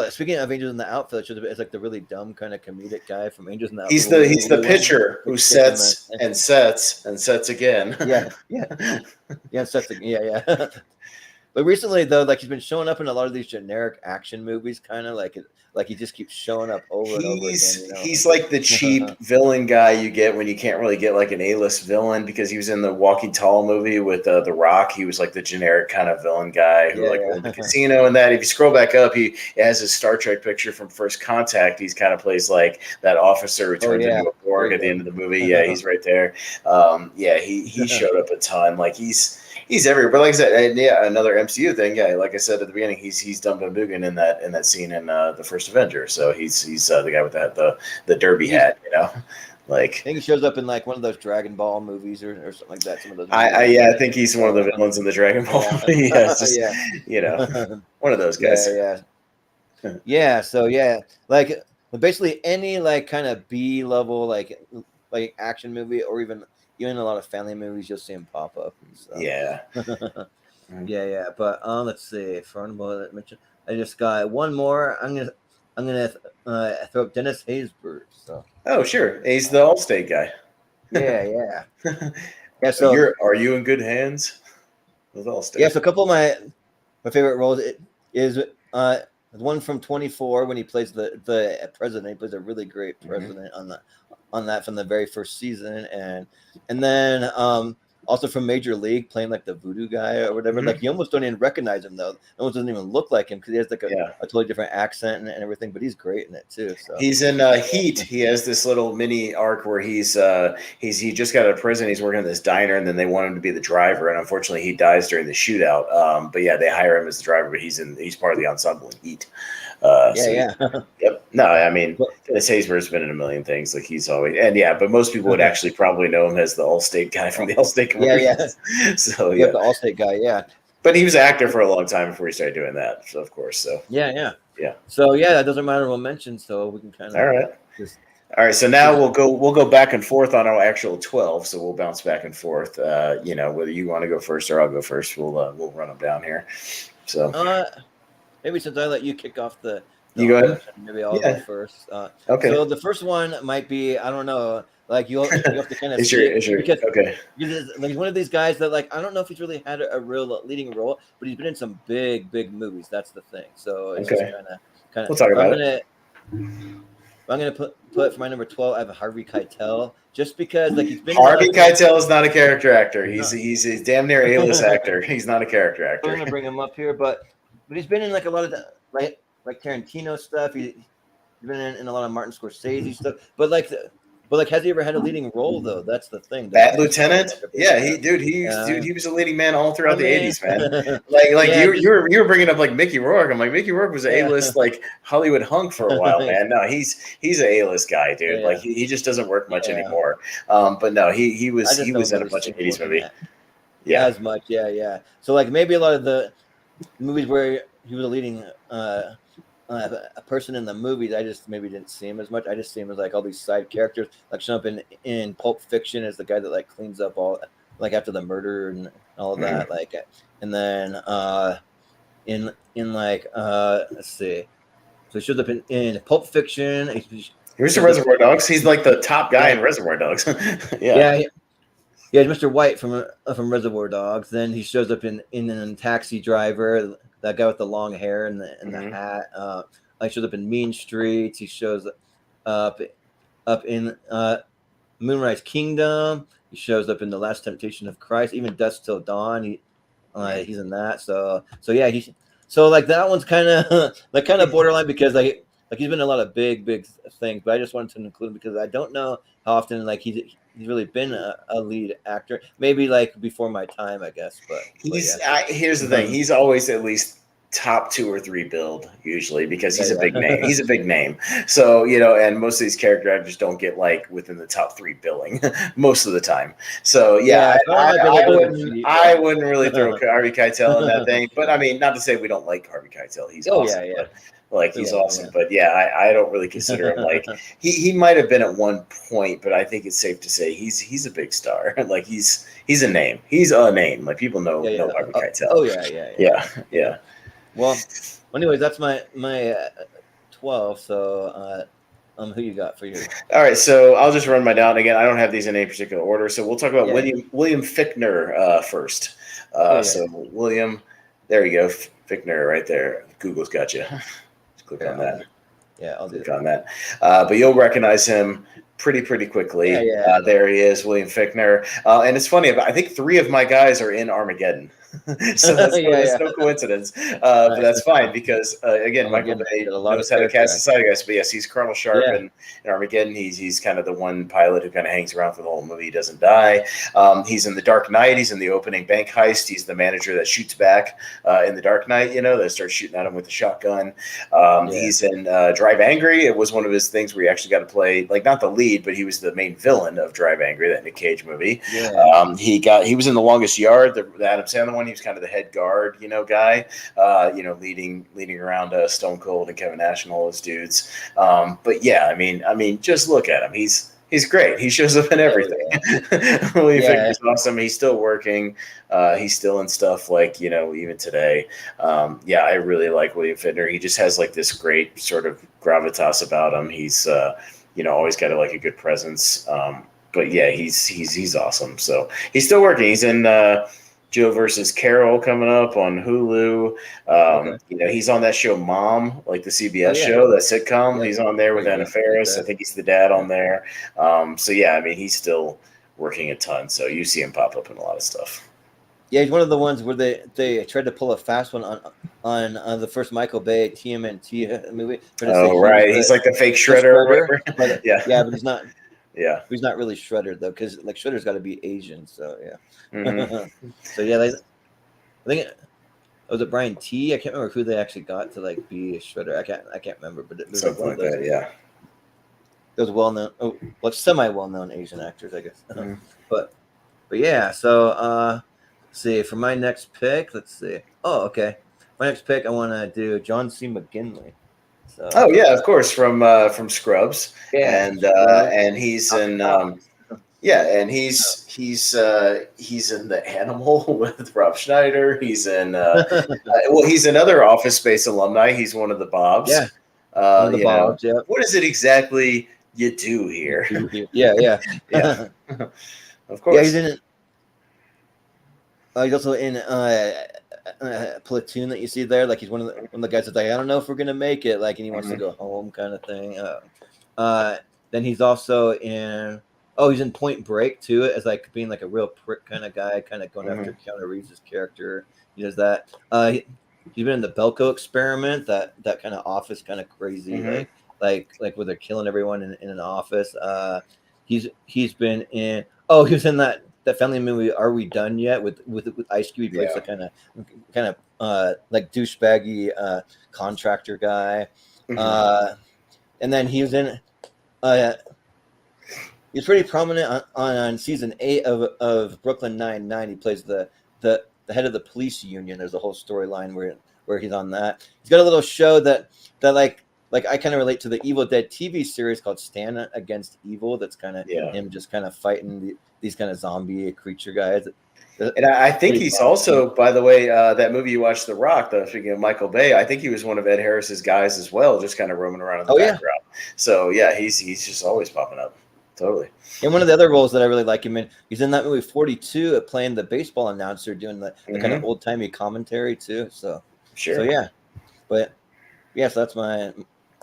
speaking of Angels in the Outfield, it's like the really dumb kind of comedic guy from Angels in the Outfield. He's the pitcher who sets and sets and sets again. Yeah. Sets again. Yeah. But recently though, like he's been showing up in a lot of these generic action movies, kind of like he just keeps showing up over and over again. You know, He's like the cheap villain guy you get when you can't really get like an A-list villain, because he was in the Walking Tall movie with The Rock. He was like the generic kind of villain guy who owned the casino and that. If you scroll back up, he has his Star Trek picture from First Contact. He's kind of plays like that officer who turns into a Borg at the end of the movie. Yeah, he's right there. He showed up a ton. Like he's everywhere. But like I said, another MCU thing. Yeah, like I said at the beginning, he's Dumbo Dugan in that scene in the first Avenger. So he's the guy with the derby hat. You know, like I think he shows up in like one of those Dragon Ball movies or something like that. Some of those. I think he's one of the villains in the Dragon Ball. Yeah, just, you know, one of those guys. Yeah. So like basically any like kind of B level like action movie or even a lot of family movies, you'll see him pop up and stuff. Yeah. But let's see. I just got one more. I'm gonna throw up Dennis Haysbert. So. Oh sure, he's the Allstate guy. Yeah. So are you in good hands with Allstate? Yeah. So a couple of my favorite roles is one from 24 when he plays the president. He plays a really great president on that from the very first season, and then also from Major League playing like the voodoo guy or whatever. Like you almost don't even recognize him though. Almost doesn't even look like him because he has like a totally different accent and everything. But he's great in it too. So he's in Heat. He has this little mini arc where he just got out of prison. He's working at this diner, and then they want him to be the driver, and unfortunately he dies during the shootout. But they hire him as the driver, but he's part of the ensemble in Heat. Yep. No, I mean, Dennis Haysbert's been in a million things. Like he's always, but most people would actually probably know him as the Allstate guy from the Allstate commercials. So the Allstate guy. Yeah. But he was an actor for a long time before he started doing that. So of course. So yeah. So that doesn't matter what mention. So we can kind of. All right. So now we'll go back and forth on our actual 12. So we'll bounce back and forth. Whether you want to go first or I'll go first, we'll run them down here. So. Maybe since I let you kick off the you go ahead. Maybe I'll go first. Okay. So the first one might be, I don't know, like you have to kind of because like one of these guys that like I don't know if he's really had a real leading role, but he's been in some big movies. That's the thing. So it's just kind of. We'll talk about it. I'm gonna put for my number 12. I have Harvey Keitel, just because like he's been. Harvey Keitel is not a character actor. He's a damn near A-list actor. He's not a character actor. I'm gonna bring him up here, but he's been in like a lot of like Tarantino stuff. He's been in a lot of Martin Scorsese stuff. But has he ever had a leading role though? That's the thing. Bad Lieutenant? Yeah, he was a leading man all throughout the 80s, man. You were bringing up like Mickey Rourke. I'm like, Mickey Rourke was an A-list like Hollywood hunk for a while, man. No, he's an A-list guy, dude. Like he just doesn't work much anymore. But no, he was in a bunch of 80s movies. Yeah, as much. Yeah. So like maybe a lot of the movies where he was a leading a person in the movies, I just maybe didn't see him as much. I just see him as like all these side characters, like showing up in Pulp Fiction as the guy that like cleans up all like after the murder and all of that. Like, and then in like let's see, so he shows up in Pulp Fiction. Here's the Reservoir Dogs. He's like the top guy in Reservoir Dogs. Yeah, Mr. White from Reservoir Dogs. Then he shows up in Taxi Driver, that guy with the long hair and the hat. He shows up in Mean Streets. He shows up in Moonrise Kingdom. He shows up in The Last Temptation of Christ. Even Dusk Till Dawn. He's in that. So like that one's kind of borderline because like he's been in a lot of big things. But I just wanted to include him because I don't know how often like he's really been a lead actor. Maybe like before my time, I guess. But here's the thing: he's always at least top 2 or 3 billed usually because he's a big name. He's a big name. So and most of these character actors don't get like within the top 3 billing most of the time. So I wouldn't really throw Harvey Keitel in that thing. But I mean, not to say we don't like Harvey Keitel. He's awesome. Like he's awesome, but I don't really consider him like he might have been at one point, but I think it's safe to say he's a big star. Like he's a name. He's a name. Like people know Harvey Keitel. Yeah. Well, anyways, that's my 12. So who you got for you? All right, so I'll just run my down again. I don't have these in any particular order, so we'll talk about William Fichtner first. So William. There you go, Fichtner, right there. Google's got you. Just click on that. I'll do click on that. But you'll recognize him pretty quickly. Yeah. There he is, William Fichtner. And it's funny, I think 3 of my guys are in Armageddon. So that's no coincidence. But that's fine because, again, Michael Bay knows how to cast the side guys. But yes, he's Colonel Sharp in Armageddon. He's kind of the one pilot who kind of hangs around for the whole movie. He doesn't die. He's in The Dark Knight. He's in the opening bank heist. He's the manager that shoots back in The Dark Knight, that starts shooting at him with the shotgun. He's in Drive Angry. It was one of his things where he actually got to play, like, not the lead, but he was the main villain of Drive Angry, that Nick Cage movie. He was in The Longest Yard, the Adam Sandler one. He was kind of the head guard, guy, leading around Stone Cold and Kevin Nash and all those dudes. But yeah, I mean, just look at him. He's great. He shows up in everything. William Fichtner's awesome. He's still working. He's still in stuff like, even today. I really like William Fichtner. He just has like this great sort of gravitas about him. He's, always got a good presence. But yeah, he's awesome. So he's still working. He's in Joe versus Carol coming up on Hulu. He's on that show Mom, like the CBS show, that sitcom. Yeah. He's on there with Anna Faris. I think he's the dad on there. He's still working a ton. So you see him pop up in a lot of stuff. Yeah, he's one of the ones where they tried to pull a fast one on the first Michael Bay TMNT movie. Oh, right. He's like the fake Shredder or whatever. But he's not. Yeah, he's not really Shredder though, because like Shredder's got to be Asian. So So I think was it Brian T. I can't remember who they actually got to like be a Shredder. I can't remember, but it was something like that. Yeah, those semi well known Asian actors, I guess. But yeah. So let's see, for my next pick, let's see. Oh, okay. My next pick, I want to do John C. McGinley. So, of course, from Scrubs, and he's in he's in The Animal with Rob Schneider. He's in he's another Office Space alumni. He's one of the Bobs. Bobs. Yeah. What is it exactly you do here? Yeah. Of course. Yeah, he's in it. He's also in Platoon that you see there. Like he's one of the guys that's like, I don't know if we're gonna make it. Like, and he wants to go home, kind of thing. Then he's also in. He's in Point Break too, as like being like a real prick kind of guy, kind of going after Keanu Reeves' character. He does that. He's been in the Belko Experiment, that kind of office, kind of crazy, like where they're killing everyone in an office. He's been in. He was in that family movie Are We Done Yet with Ice Cube. He plays the kind of like douchebaggy contractor guy. And then he was in. He's pretty prominent on season 8 of Brooklyn Nine-Nine. He plays the head of the police union. There's a whole storyline where he's on that. He's got a little show that like I kind of relate to the Evil Dead TV series called Stand Against Evil. That's kind of him just kind of fighting these kind of zombie creature guys. And I think he's also, by the way, that movie you watched, The Rock, speaking of Michael Bay, I think he was one of Ed Harris's guys as well, just kind of roaming around in the background. So yeah, he's just always popping up. Totally. And one of the other roles that I really like him in, he's in that movie 42, playing the baseball announcer, doing the kind of old timey commentary too. So sure. So yeah, but yes, that's my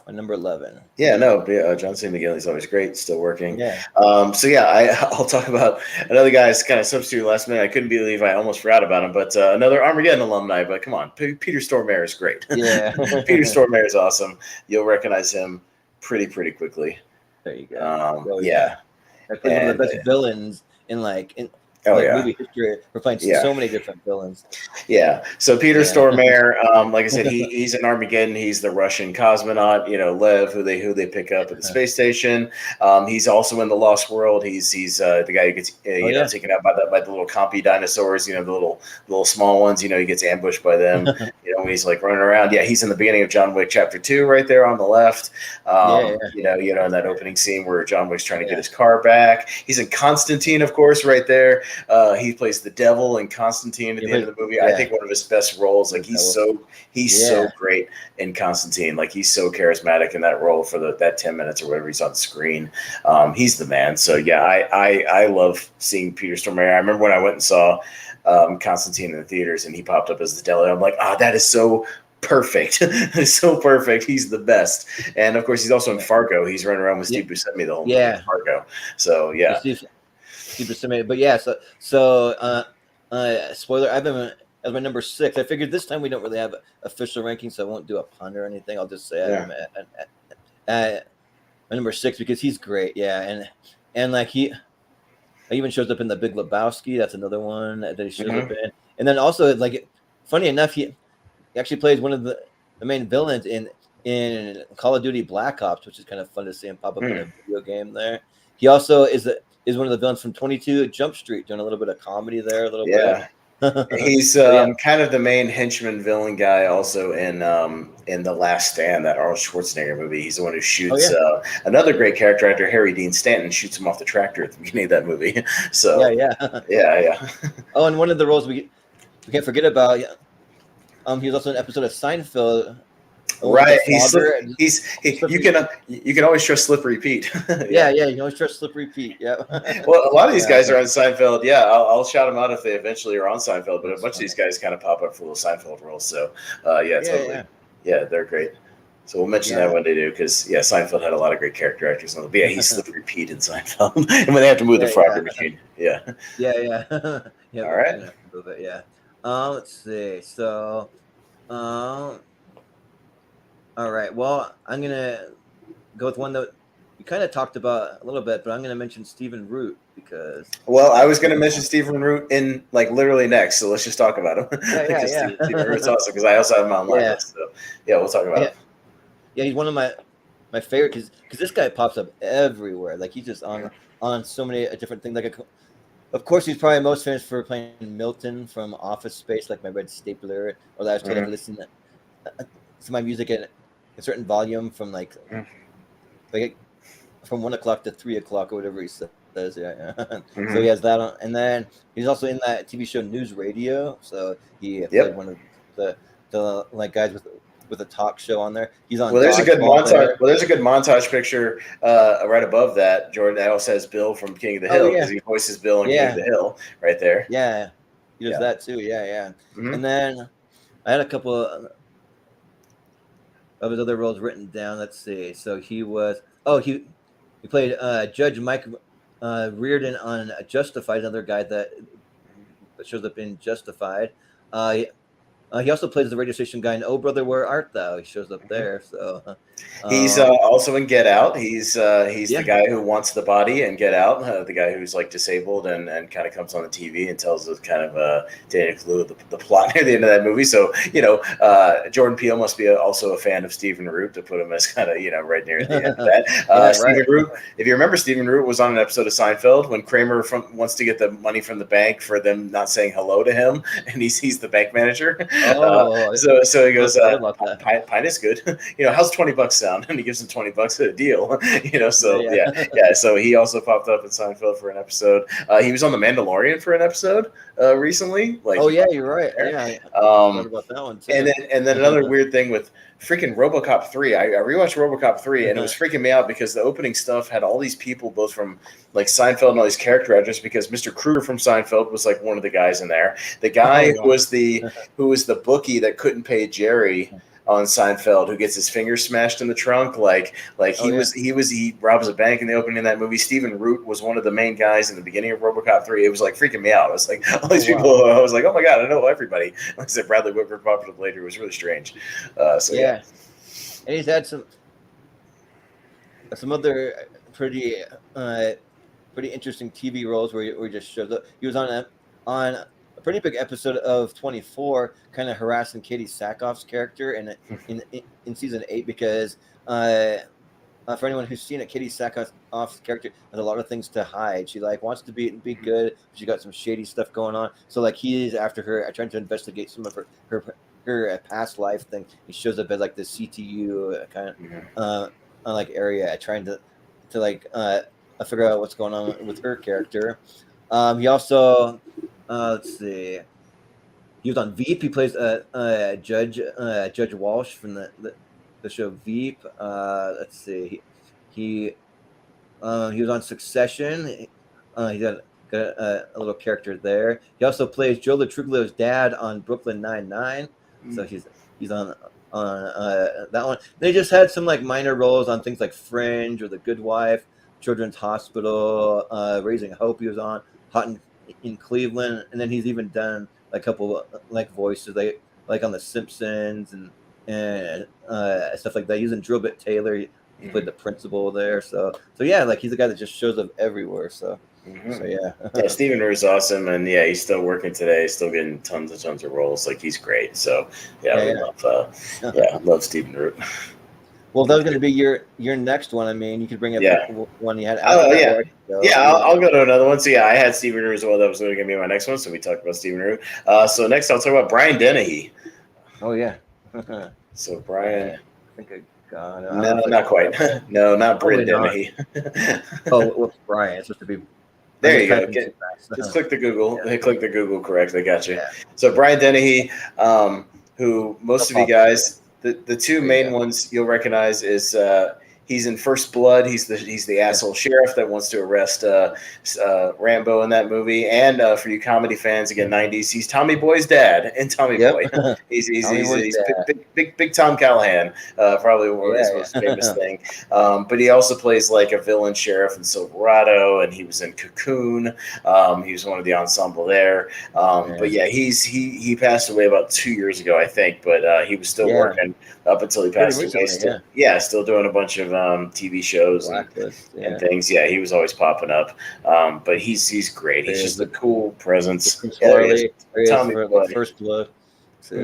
number 11. John C. McGinley's always great, still working. I'll talk about another guy's kind of substitute last minute. I couldn't believe I almost forgot about him, but another Armageddon alumni. But come on, Peter Stormare is great. Yeah, Peter Stormare is awesome. You'll recognize him pretty quickly. There you go. I played one of the best villains in movie history. We're playing so many different villains. Yeah. So Peter Stormare, like I said, he's in Armageddon. He's the Russian cosmonaut, Lev, who they pick up at the space station. He's also in The Lost World. He's the guy who gets taken out by the little compy dinosaurs, the little small ones. He gets ambushed by them. When he's like running around. Yeah, he's in the beginning of John Wick Chapter 2, right there on the left. In that opening scene where John Wick's trying to get his car back. He's in Constantine, of course, right there. He plays the devil in Constantine at the end of the movie. Yeah. I think one of his best roles. Like he's so great in Constantine. Like he's so charismatic in that role for that 10 minutes or whatever he's on screen. He's the man. So yeah, I love seeing Peter Stormare. I remember when I went and saw Constantine in the theaters and he popped up as the devil. I'm like, that is so perfect. It's so perfect. He's the best. And of course, he's also in Fargo. He's running around with Steve Buscemi the whole movie in Fargo. So yeah. Steve Buscemi. But yeah, so spoiler, I've been as my number 6. I figured this time we don't really have official rankings, so I won't do a pun or anything. I'll just say I'm at my number 6 because he's great. Yeah, and like he even shows up in The Big Lebowski. That's another one that he shows up in. And then also, like, funny enough, he actually plays one of the main villains in Call of Duty Black Ops, which is kind of fun to see him pop up in a video game there. He also is one of the villains from 22 Jump Street, doing a little bit of comedy there, a little bit. He's kind of the main henchman villain guy also in The Last Stand, that Arnold Schwarzenegger movie. He's the one who shoots another great character actor, Harry Dean Stanton, shoots him off the tractor at the beginning of that movie. So yeah. Oh, and one of the roles we can't forget about. He was also in an episode of Seinfeld. Right, you can always trust Slippery Pete. You can always trust Slippery Pete. Yeah. Well, a lot of these guys are on Seinfeld. Yeah, I'll shout them out if they eventually are on Seinfeld. But a bunch of these guys kind of pop up for little Seinfeld roles. So totally. Yeah, they're great. So we'll mention that one day too, because Seinfeld had a lot of great character actors on it. But he's Slippery Pete in Seinfeld, and when they have to move the frogger machine. All right. Let's see. So, all right. Well, I'm gonna go with one that we kind of talked about a little bit, but I'm gonna mention Stephen Root because. Well, I was gonna mention Stephen Root in literally next, so let's just talk about him. Stephen Root's awesome because I also have him on my list. So we'll talk about him. Yeah, he's one of my favorite because this guy pops up everywhere. Like he's just on so many different things. Like of course, he's probably most famous for playing Milton from Office Space, like my red stapler, or that I was trying to listen to my music at a certain volume from like from 1 o'clock to 3 o'clock or whatever he says. So he has that on, and then he's also in that TV show News Radio. So he played one of the like guys with a talk show on there. He's on. Well, there's a good montage. Well, there's a good montage picture right above that. Jordan that also has Bill from King of the Hill because he voices Bill in King of the Hill right there. Yeah, he does that too. And then I had a couple of his other roles written down. Let's see. So he was. He played Judge Mike Reardon on Justified, another guy that shows up in Justified. He also plays the radio station guy in Oh Brother, Where Art Thou? He shows up there. So he's also in Get Out. He's the guy who wants the body in Get Out. The guy who's like disabled and kind of comes on the TV and tells us kind of Daniel Kaluuya the plot near the end of that movie. So Jordan Peele must be also a fan of Stephen Root to put him as kind of right near the end of that. Stephen Root, if you remember, Stephen Root was on an episode of Seinfeld when Kramer wants to get the money from the bank for them not saying hello to him, and he's the bank manager. So he goes, pint is good. How's $20 sound? And he gives him $20 a deal. So he also popped up in Seinfeld for an episode. He was on The Mandalorian for an episode recently. You're right. I thought about that one too. And then another weird thing with freaking RoboCop 3. I rewatched RoboCop 3 and it was freaking me out because the opening stuff had all these people both from like Seinfeld and all these character actors because Mr. Kruger from Seinfeld was like one of the guys in there. The guy who was the bookie that couldn't pay Jerry on Seinfeld, who gets his finger smashed in the trunk, he robs a bank in the opening of that movie. Stephen Root was one of the main guys in the beginning of RoboCop 3. It was like freaking me out. I was like, all these people. I was like, oh my god, I know everybody. Like I said, Bradley Whitford popped up later. It was really strange. And he's had some other pretty interesting TV roles where he just shows up. He was on a pretty big episode of 24, kind of harassing Katie Sackhoff's character in season 8 because for anyone who's seen it, Katie Sackhoff's character has a lot of things to hide. She wants to be good. She got some shady stuff going on. So he's after her, trying to investigate some of her past life thing. He shows up at the CTU kind of area, trying to figure out what's going on with her character. He also, let's see, he was on Veep. He plays Judge Walsh from the show Veep. Let's see, he he was on Succession. He got a little character there. He also plays Joe Latruglio's dad on Brooklyn Nine-Nine. So he's on that one. They just had some like minor roles on things like Fringe or The Good Wife, Children's Hospital, Raising Hope. He was on Hot in Cleveland, and then he's even done like a couple like voices like on The Simpsons and stuff like that. He's in Drill Bit Taylor. He played the principal there. So yeah, like he's a guy that just shows up everywhere. So yeah. Yeah, Stephen Root's awesome, and yeah, he's still working today, still getting tons of roles. Like he's great. So I love Stephen Root. Well, that was going to be your next one. I mean, you could bring up one you had. I'll go to another one. So yeah, I had Stephen Root as well. That was going to be my next one. So we talked about Stephen Root. So next I'll talk about Brian Dennehy. Oh yeah. So Brian. I think I got it. No, not quite. No, not Brian Dennehy. Well, Brian. It's supposed to be. There you go. Just click the Google. Yeah. Click the Google. Correct. I got you. Yeah. So Brian Dennehy, who most of you guys, the two main ones you'll recognize is he's in First Blood. He's the asshole sheriff that wants to arrest Rambo in that movie. And for you comedy fans, again, 90s, he's Tommy Boy's dad in Tommy Boy. He's big Tom Callahan, probably one of his most famous thing. But he also plays like a villain sheriff in Silverado, and he was in Cocoon. He was one of the ensemble there. But yeah, he passed away about 2 years ago, I think. But he was still working up until he passed away. Still doing a bunch of TV shows and things. Yeah, he was always popping up. But he's great. He's just a cool presence. Tommy First Blood. So,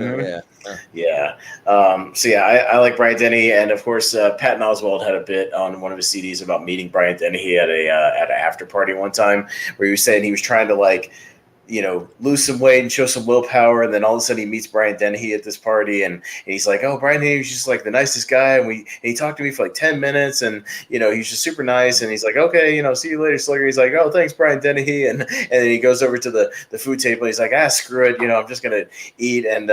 I like Brian Dennehy, and of course Patton Oswalt had a bit on one of his CDs about meeting Brian Dennehy at an after party one time, where he was saying he was trying to lose some weight and show some willpower. And then all of a sudden he meets Brian Dennehy at this party, and he's like, oh, Brian Dennehy's just like the nicest guy. And he talked to me for like 10 minutes, and, he's just super nice. And he's like, okay, see you later, Slugger. He's like, oh, thanks, Brian Dennehy. And then he goes over to the food table. And he's like, screw it. I'm just going to eat. And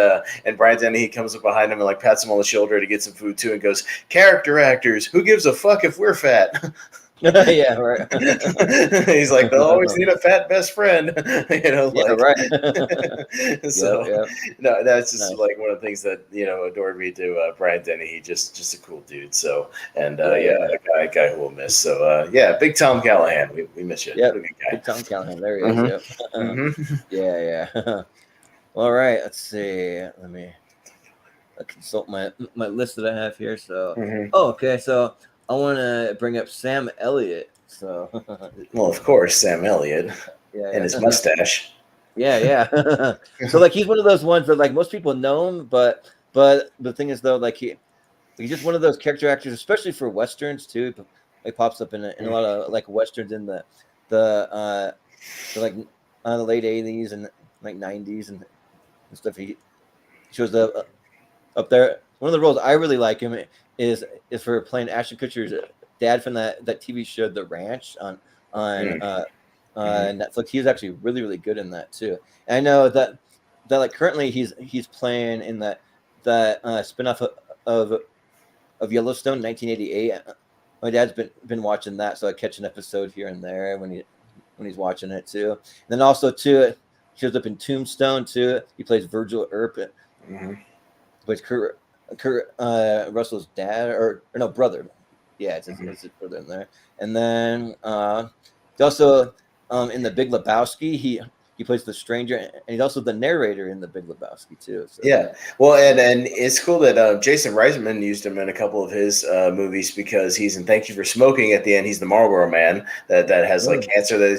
Brian Dennehy comes up behind him and like pats him on the shoulder to get some food too, and goes, character actors, who gives a fuck if we're fat? Yeah, right. He's like, they'll always need a fat best friend, right. So no, that's just like one of the things that adored me to Brian Dennehy. Just a cool dude. So a guy who we'll miss. So big Tom Callahan, we miss you. Yeah, big Tom Callahan. There he is. Yeah. All right, let's see. Let me consult my list that I have here. So okay, so I want to bring up Sam Elliott. So, well, of course, Sam Elliott and his mustache. Yeah. So, like, he's one of those ones that, like, most people know him, but the thing is, though, like, he's just one of those character actors, especially for westerns too. He pops up in a lot of like westerns in the late '80s and like '90s and stuff. He shows up there. One of the roles I really like him is for playing Ashton Kutcher's dad from that TV show The Ranch on Netflix. He was actually really, really good in that too. And I know that like currently he's playing in that spinoff of Yellowstone, 1988. My dad's been watching that, so I catch an episode here and there when he's watching it too. And then also too, shows up in Tombstone too. He plays Virgil Earp. Plays Kurt Russell's dad or no brother. Yeah, it's his brother in there. And then he's also in The Big Lebowski. He plays the stranger, and he's also the narrator in The Big Lebowski too. So. Yeah, well, and it's cool that Jason Reisman used him in a couple of his movies, because he's in Thank You for Smoking. At the end, he's the Marlboro Man that has like cancer that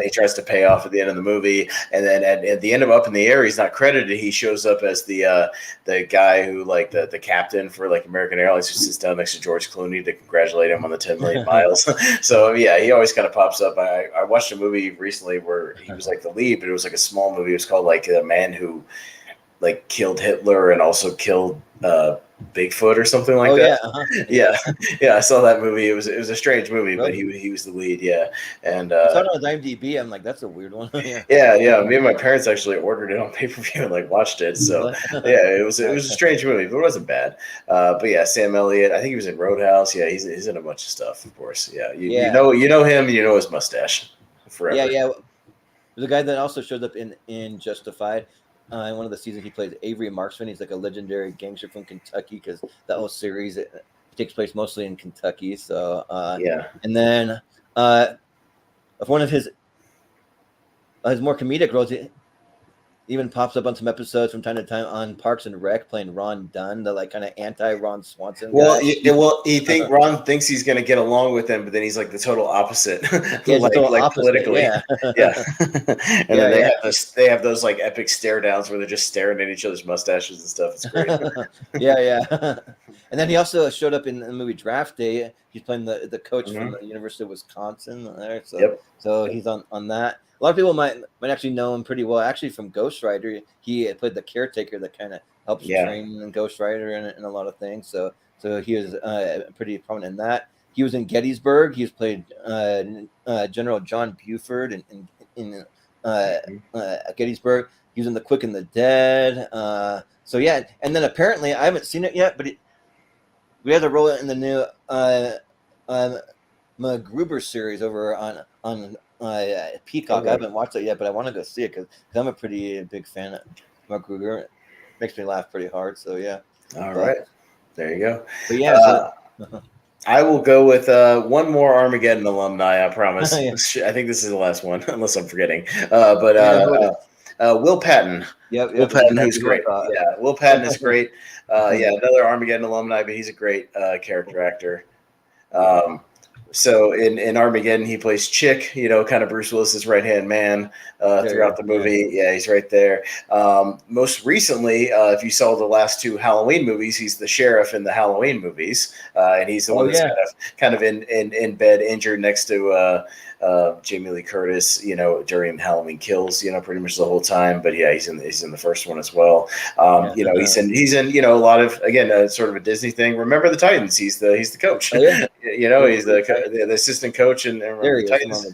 he tries to pay off at the end of the movie, and then at the end of Up in the Air, he's not credited. He shows up as the guy who like the captain for like American Airlines, who sits down next to George Clooney to congratulate him on the 10 million miles. So yeah, he always kind of pops up. I watched a movie recently where he was like the lead, but it was like a small movie. It was called like The Man Who like killed Hitler and also killed Bigfoot or something like Oh that. yeah, uh-huh. Yeah, yeah, I saw that movie. It was a strange movie, but Really? he was the lead. Yeah, and I saw it on IMDb. I'm like, that's a weird one. Yeah. yeah. Me and my parents actually ordered it on pay per view and like watched it. So yeah, it was a strange movie, but it wasn't bad. But yeah, Sam Elliott. I think he was in Roadhouse. Yeah, he's in a bunch of stuff, of course. Yeah, you know him. You know his mustache forever. Yeah. There's a guy that also shows up in Justified. In one of the seasons, he plays Avery Marksman. He's like a legendary gangster from Kentucky because that whole series it takes place mostly in Kentucky. So Yeah. and then of one of his more comedic roles, he even pops up on some episodes from time to time on Parks and Rec, playing Ron Dunn, the like kind of anti-Ron Swanson guy. Ron thinks he's going to get along with him, but then he's like the total opposite, Yeah, like opposite, politically. yeah. Yeah. And then they have those like epic stare downs where they're just staring at each other's mustaches and stuff. It's great. Yeah. And then he also showed up in the movie Draft Day. He's playing the coach from the University of Wisconsin there. So he's on that. A lot of people might actually know him pretty well. Actually, from Ghost Rider, he played the caretaker that kind of helps train in Ghost Rider and a lot of things. So he was pretty prominent in that. He was in Gettysburg. He's played General John Buford in Gettysburg. He was in The Quick and the Dead. So yeah, and then apparently I haven't seen it yet, but we had a role in the new MacGruber series over on Peacock. Okay. I haven't watched it yet, but I want to go see it because I'm a pretty big fan of MacGruber. It makes me laugh pretty hard. So yeah. All right, there you go. But yeah. I will go with one more Armageddon alumni. I promise. I think this is the last one, unless I'm forgetting. Will Patton. Yep, Will Patton, who's great. Yeah, Will Patton is great. Another Armageddon alumni, but he's a great character actor. So in Armageddon, he plays Chick, kind of Bruce Willis's right-hand man throughout the movie. Yeah, he's right there. Most recently, if you saw the last two Halloween movies, he's the sheriff in the Halloween movies. And he's the one that's kind of in bed, injured next to Jamie Lee Curtis, during Halloween Kills, pretty much the whole time. But yeah, he's in the first one as well. He's in a lot of, again, sort of a Disney thing. Remember the Titans? He's the coach. Oh, yeah. He's the assistant coach and Remember the Titans.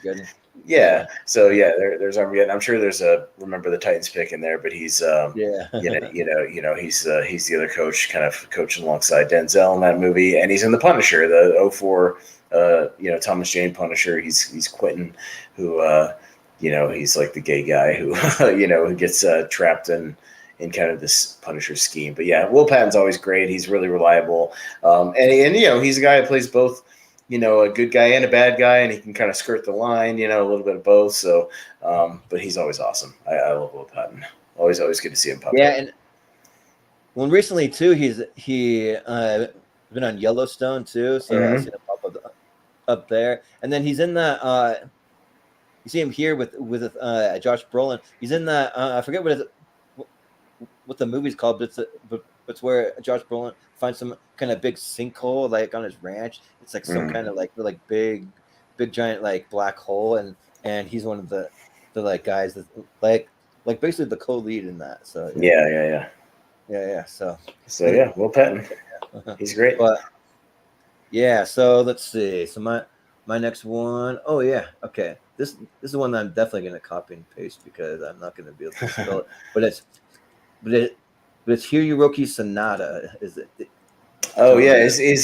Yeah. So yeah, there's Armageddon. I'm sure there's a Remember the Titans pick in there, but he's he's the other coach, kind of coaching alongside Denzel in that movie, and he's in The Punisher, the 2004 Thomas Jane Punisher. He's Quentin, who he's like the gay guy who who gets trapped in kind of this Punisher scheme. But yeah, Will Patton's always great. He's really reliable, and he's a guy that plays both a good guy and a bad guy, and he can kind of skirt the line, a little bit of both. So, but he's always awesome. I love Will Patton. Always good to see him pop up. Yeah, and recently too, he been on Yellowstone too, so I've seen him pop up there. And then he's in that. You see him here with Josh Brolin. He's in that. I forget what the movie's called, but it's where Josh Brolin finds some kind of big sinkhole like on his ranch. It's like some kind of like big giant like black hole, and he's one of the like guys that like basically the co-lead in that. So yeah. So yeah, Will Patton, he's great. But yeah, so let's see. So my next one. Oh yeah, okay. This is one that I'm definitely gonna copy and paste because I'm not gonna be able to spell it. But it's Hiroki Sanada. Is it? Oh yeah, is he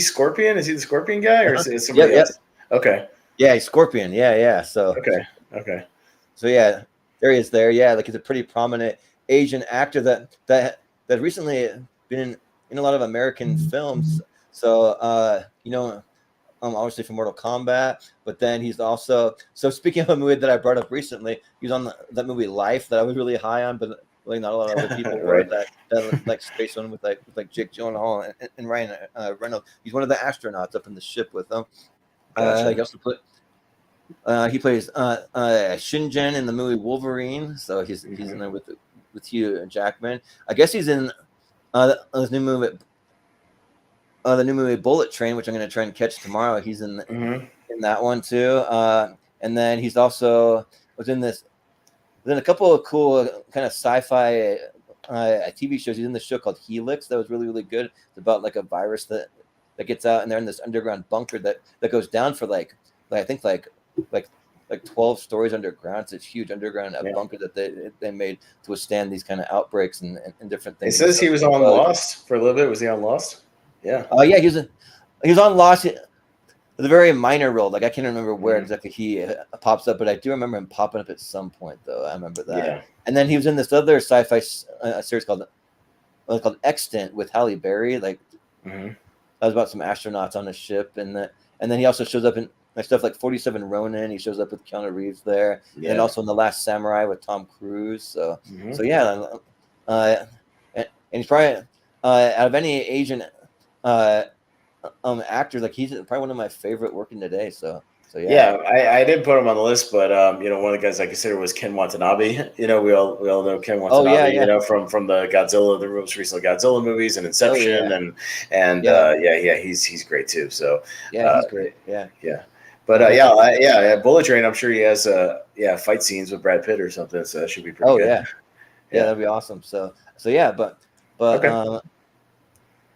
Scorpion? Is he the Scorpion guy, or is it somebody else? Okay. Yeah, he's Scorpion. Yeah. So okay. So yeah, there he is. There, yeah, like he's a pretty prominent Asian actor that recently been in a lot of American films. So obviously from Mortal Kombat, but then he's also speaking of a movie that I brought up recently, he's on that movie Life that I was really high on, but like not a lot of other people were. that like space one with Jake Gyllenhaal and Ryan Reynolds. He's one of the astronauts up in the ship with them. He plays Shingen in the movie Wolverine, so he's in there with Hugh Jackman. I guess he's in this new movie. The new movie Bullet Train, which I'm going to try and catch tomorrow. He's in that one too. And then he's also was in a couple of cool kind of sci-fi TV shows. He's in the show called Helix that was really, really good. It's about like a virus that gets out, and they're in this underground bunker that goes down for I think like 12 stories underground. It's a huge underground bunker that they made to withstand these kind of outbreaks and different things. It says he was on Lost for a little bit. Was he on Lost? Yeah. Oh yeah, he was on Lost. It's a very minor role. Like I can't remember where exactly he pops up, but I do remember him popping up at some point, though. I remember that. Yeah. And then he was in this other sci-fi series called Extant with Halle Berry. Like that was about some astronauts on a ship, and then he also shows up in stuff like 47 Ronin. He shows up with Keanu Reeves there, and also in The Last Samurai with Tom Cruise. So yeah, and he's probably out of any Asian actors, like he's probably one of my favorite working today. So yeah. I did put him on the list, but one of the guys I consider was Ken Watanabe. We all know Ken Watanabe. From the most recent Godzilla movies and Inception, he's great too. So he's great. But Bullet Train. I'm sure he has fight scenes with Brad Pitt or something. So that should be pretty good. Yeah, that'd be awesome. So yeah, but okay.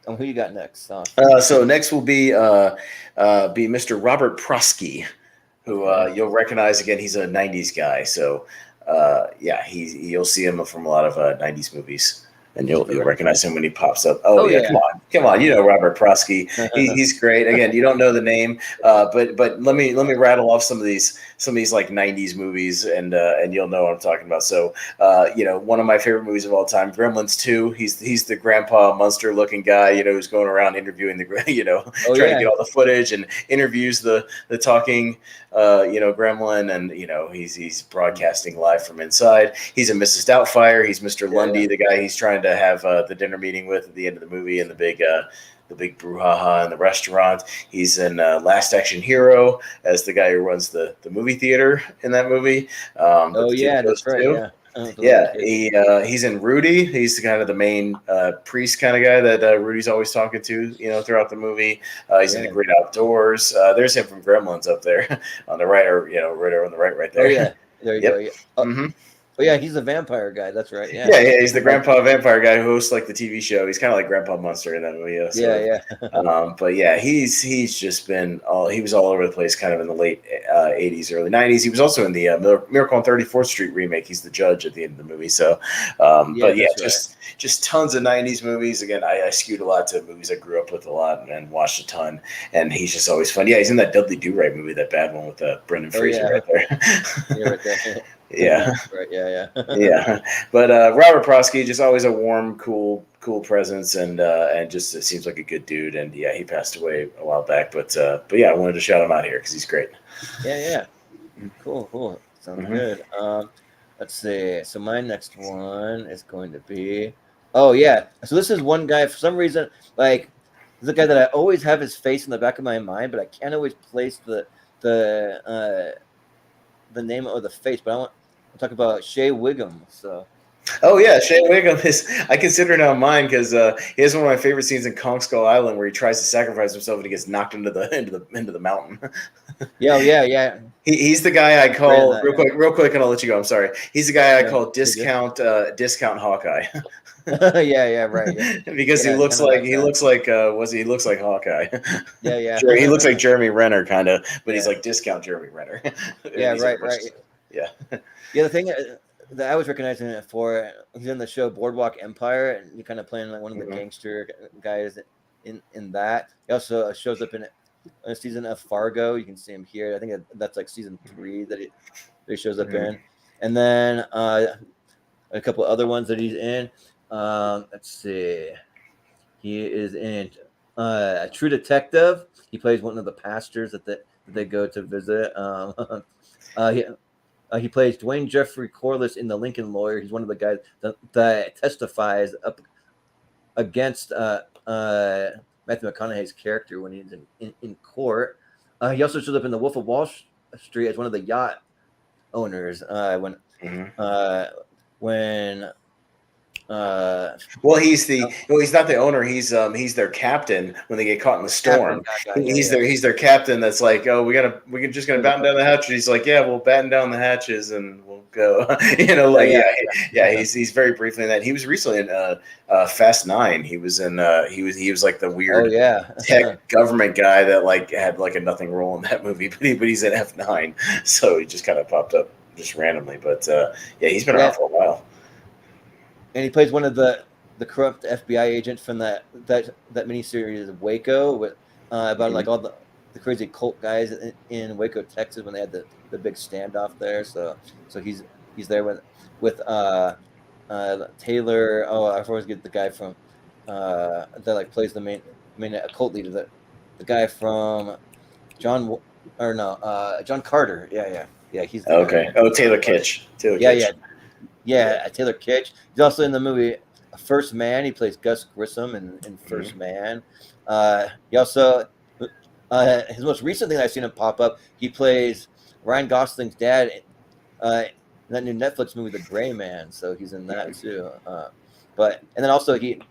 Who you got next? So next will be Mr. Robert Prosky, who you'll recognize again. He's a '90s guy, so you'll see him from a lot of '90s movies, and you'll recognize him when he pops up. Come on, Robert Prosky. He's great. Again, you don't know the name, but let me rattle off some of these like '90s movies, and you'll know what I'm talking about. So, one of my favorite movies of all time, Gremlins 2. He's the Grandpa Munster looking guy, who's going around interviewing trying to get all the footage and interviews the talking, gremlin, and he's broadcasting live from inside. He's a Mrs. Doubtfire. He's Mr. Lundy, the guy he's trying to have the dinner meeting with at the end of the movie, and the big brouhaha in the restaurant. He's in Last Action Hero as the guy who runs the movie theater in that movie. That's right. He's in Rudy. He's kind of the main priest kind of guy that Rudy's always talking to, throughout the movie. He's in The Great Outdoors. There's him from Gremlins up there on the right, or right on the right there. Oh yeah, there you go. Yeah. Oh yeah, he's the vampire guy. That's right. Yeah, he's the grandpa vampire guy who hosts like the TV show. He's kind of like Grandpa Munster in that movie. But he's just been he was all over the place, kind of in the late '80s, early '90s. He was also in the Miracle on 34th Street remake. He's the judge at the end of the movie. So, just tons of '90s movies. Again, I skewed a lot to movies I grew up with a lot and watched a ton. And he's just always fun. Yeah, he's in that Dudley Do-Right movie, that bad one with Brendan Fraser right there. Right there. Yeah. Right. Yeah. But Robert Prosky, just always a warm, cool presence, and just seems like a good dude. And he passed away a while back, but I wanted to shout him out here because he's great. Yeah. Cool. Sounds good. Let's see. So my next one is going to be. Oh yeah. So this is one guy for some reason. Like, this is a guy that I always have his face in the back of my mind, but I can't always place the name or the face. But I'll talk about Shea Wiggum. So. Oh yeah, Shea Wiggum I consider it on mine because he has one of my favorite scenes in Kong Skull Island where he tries to sacrifice himself and he gets knocked into the mountain. Yeah. He's the guy I call real quick, and I'll let you go. I'm sorry. He's the guy I call discount Hawkeye. Yeah, right. Yeah. Because he looks like Hawkeye. Yeah. He looks like Jeremy Renner kind of, but he's like discount Jeremy Renner. Right. Yeah. The thing that I was recognizing it for, he's in the show Boardwalk Empire, and he kind of playing like one of the gangster guys in that. He also shows up in a season of Fargo. You can see him here. I think that's like season 3 that he shows up in. And then a couple other ones that he's in. Let's see. He is in True Detective. He plays one of the pastors that they go to visit. He plays Dwayne Jeffrey Corliss in The Lincoln Lawyer. He's one of the guys that testifies up against Matthew McConaughey's character when he's in court. He also shows up in The Wolf of Wall Street as one of the yacht owners when Well, he's not the owner. He's their captain when they get caught in the storm. He's their captain. That's like, oh, we're just gonna batten down the hatches. He's like, yeah, we'll batten down the hatches and we'll go. He's very briefly in that. He was recently in Fast 9. He was in he was like the weird tech government guy that like had like a nothing role in that movie, but he's in F9, so he just kind of popped up just randomly. But he's been around for a while. And he plays one of the corrupt FBI agents from that miniseries of Waco with about like all the crazy cult guys in Waco, Texas, when they had the big standoff there. So he's there with Taylor. Oh, I always get the guy from that like plays the main occult leader. The guy from John Carter. Yeah. He's okay. Guy. Oh, Taylor Kitsch. Taylor Kitsch. He's also in the movie First Man. He plays Gus Grissom in First Man. He also his most recent thing I've seen him pop up. He plays Ryan Gosling's dad in that new Netflix movie, The Gray Man. So he's in that too. And then also he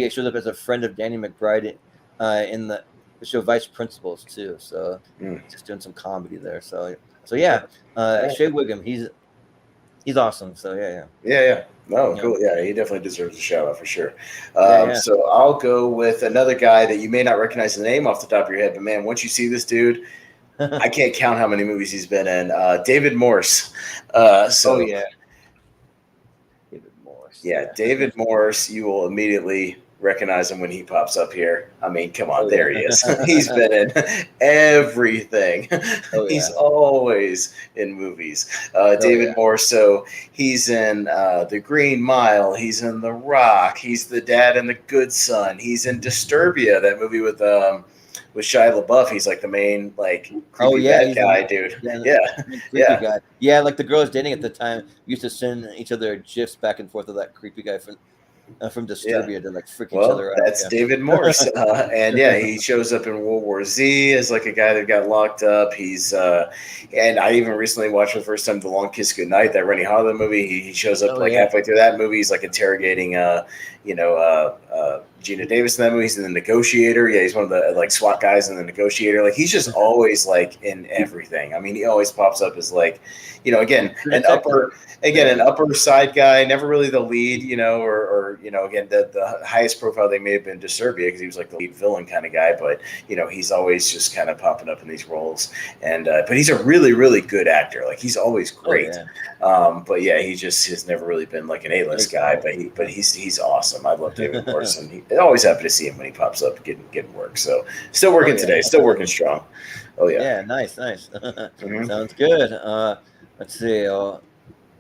shows up as a friend of Danny McBride in the show Vice Principals too. So just doing some comedy there. So Shea Wiggum, he's awesome. So yeah. No, cool. Yeah, he definitely deserves a shout out for sure. So I'll go with another guy that you may not recognize the name off the top of your head, but man, once you see this dude, I can't count how many movies he's been in. David Morse. David Morse. David Morse. You will immediately recognize him when he pops up here. I mean, come on, there he is. He's been in everything. He's always in movies. David Morse. So he's in The Green Mile. He's in The Rock. He's the dad in The Good Son. He's in Disturbia, that movie with Shia LaBeouf. He's like the main like creepy bad guy, dude. Guy. Yeah, like the girls dating at the time used to send each other gifs back and forth of that creepy guy from Disturbia to like freak each other out. That's David Morse. And he shows up in World War Z as like a guy that got locked up. He's and I even recently watched for the first time The Long Kiss Goodnight, that Rennie Harlan movie. He shows up halfway through that movie. He's like interrogating Gina Davis in that movie. He's in The Negotiator. Yeah, he's one of the like SWAT guys in The Negotiator. Like he's just always like in everything. I mean, he always pops up as like, again, an upper side guy, never really the lead, or again, the highest profile they may have been Disturbia because he was like the lead villain kind of guy, but he's always just kind of popping up in these roles, and but he's a really, really good actor. Like he's always great. But he just has never really been like an A-list guy, but he's awesome. I love David Morse, and always happy to see him when he pops up getting work. So still working today, still working strong. Yeah, nice. Sounds good. Let's see. I'm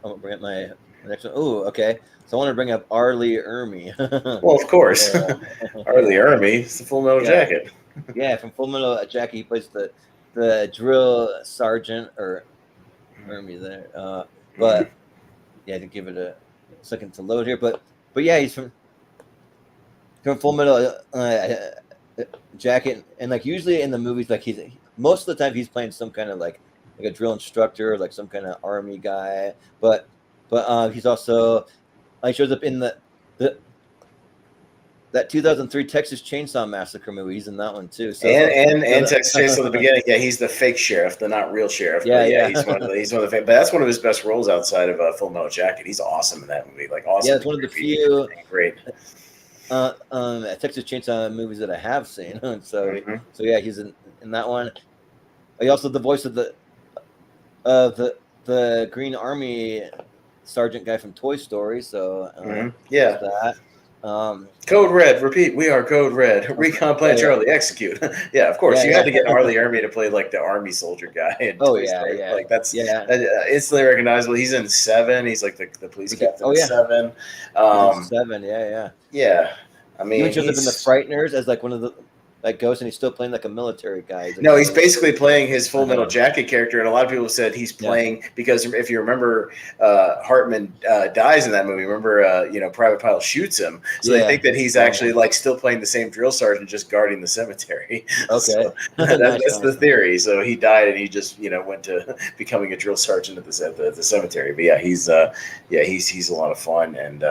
gonna bring up my next one. Oh, okay. So I want to bring up R. Lee Ermey. Well, of course, R. Lee Ermey. It's the Full Metal Jacket. From Full Metal Jacket, he plays the drill sergeant or Ermey there. But to give it a second to load here. But he's from Full Metal Jacket, and like usually in the movies, like most of the time he's playing some kind of like a drill instructor, like some kind of army guy. But he's also he shows up in that 2003 Texas Chainsaw Massacre movie. He's in that one too. So and Texas Chainsaw at the beginning. Yeah, he's the fake sheriff, the not real sheriff. He's one of the fake. But that's one of his best roles outside of Full Metal Jacket. He's awesome in that movie. Like awesome. Yeah, it's one of the few great Texas Chainsaw movies that I have seen. So he's in that one. He also the voice of the Green Army sergeant guy from Toy Story. So that. Code Red, repeat, we are Code Red. Recon Plan Charlie, execute. Of course. You had to get R. Lee Ermey to play like the army soldier guy in Toy Story. Like that's instantly recognizable. He's in 7. He's like the police captain in 7. 7, Yeah. I mean, he shows up in The Frighteners as like one of the like Ghost, and he's still playing like a military guy. Like, no, he's basically playing his Full Metal Uh-huh. Jacket character, and a lot of people said he's playing because if you remember, Hartman dies in that movie. Remember, Private Pile shoots him, so they think that he's actually like still playing the same drill sergeant, just guarding the cemetery. Okay, So that's the theory. So he died, and he just went to becoming a drill sergeant at the cemetery. But yeah, he's a lot of fun, and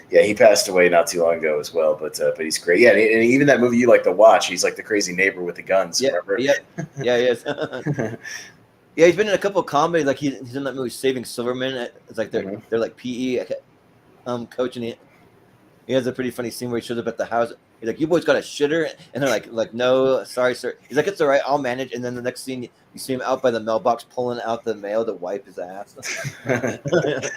he passed away not too long ago as well. But he's great. Yeah, and even that movie you like to watch, he's like the crazy neighbor with the guns. Yeah, Remember? yeah, yeah, he is. Yeah, he's been in a couple of comedy. Like he's in that movie Saving Silverman. It's like they're like PE coach, and he has a pretty funny scene where he shows up at the house. He's like, "You boys got a shitter," and they're like, "No, sorry, sir." He's like, "It's all right, I'll manage." And then the next scene, you see him out by the mailbox pulling out the mail to wipe his ass,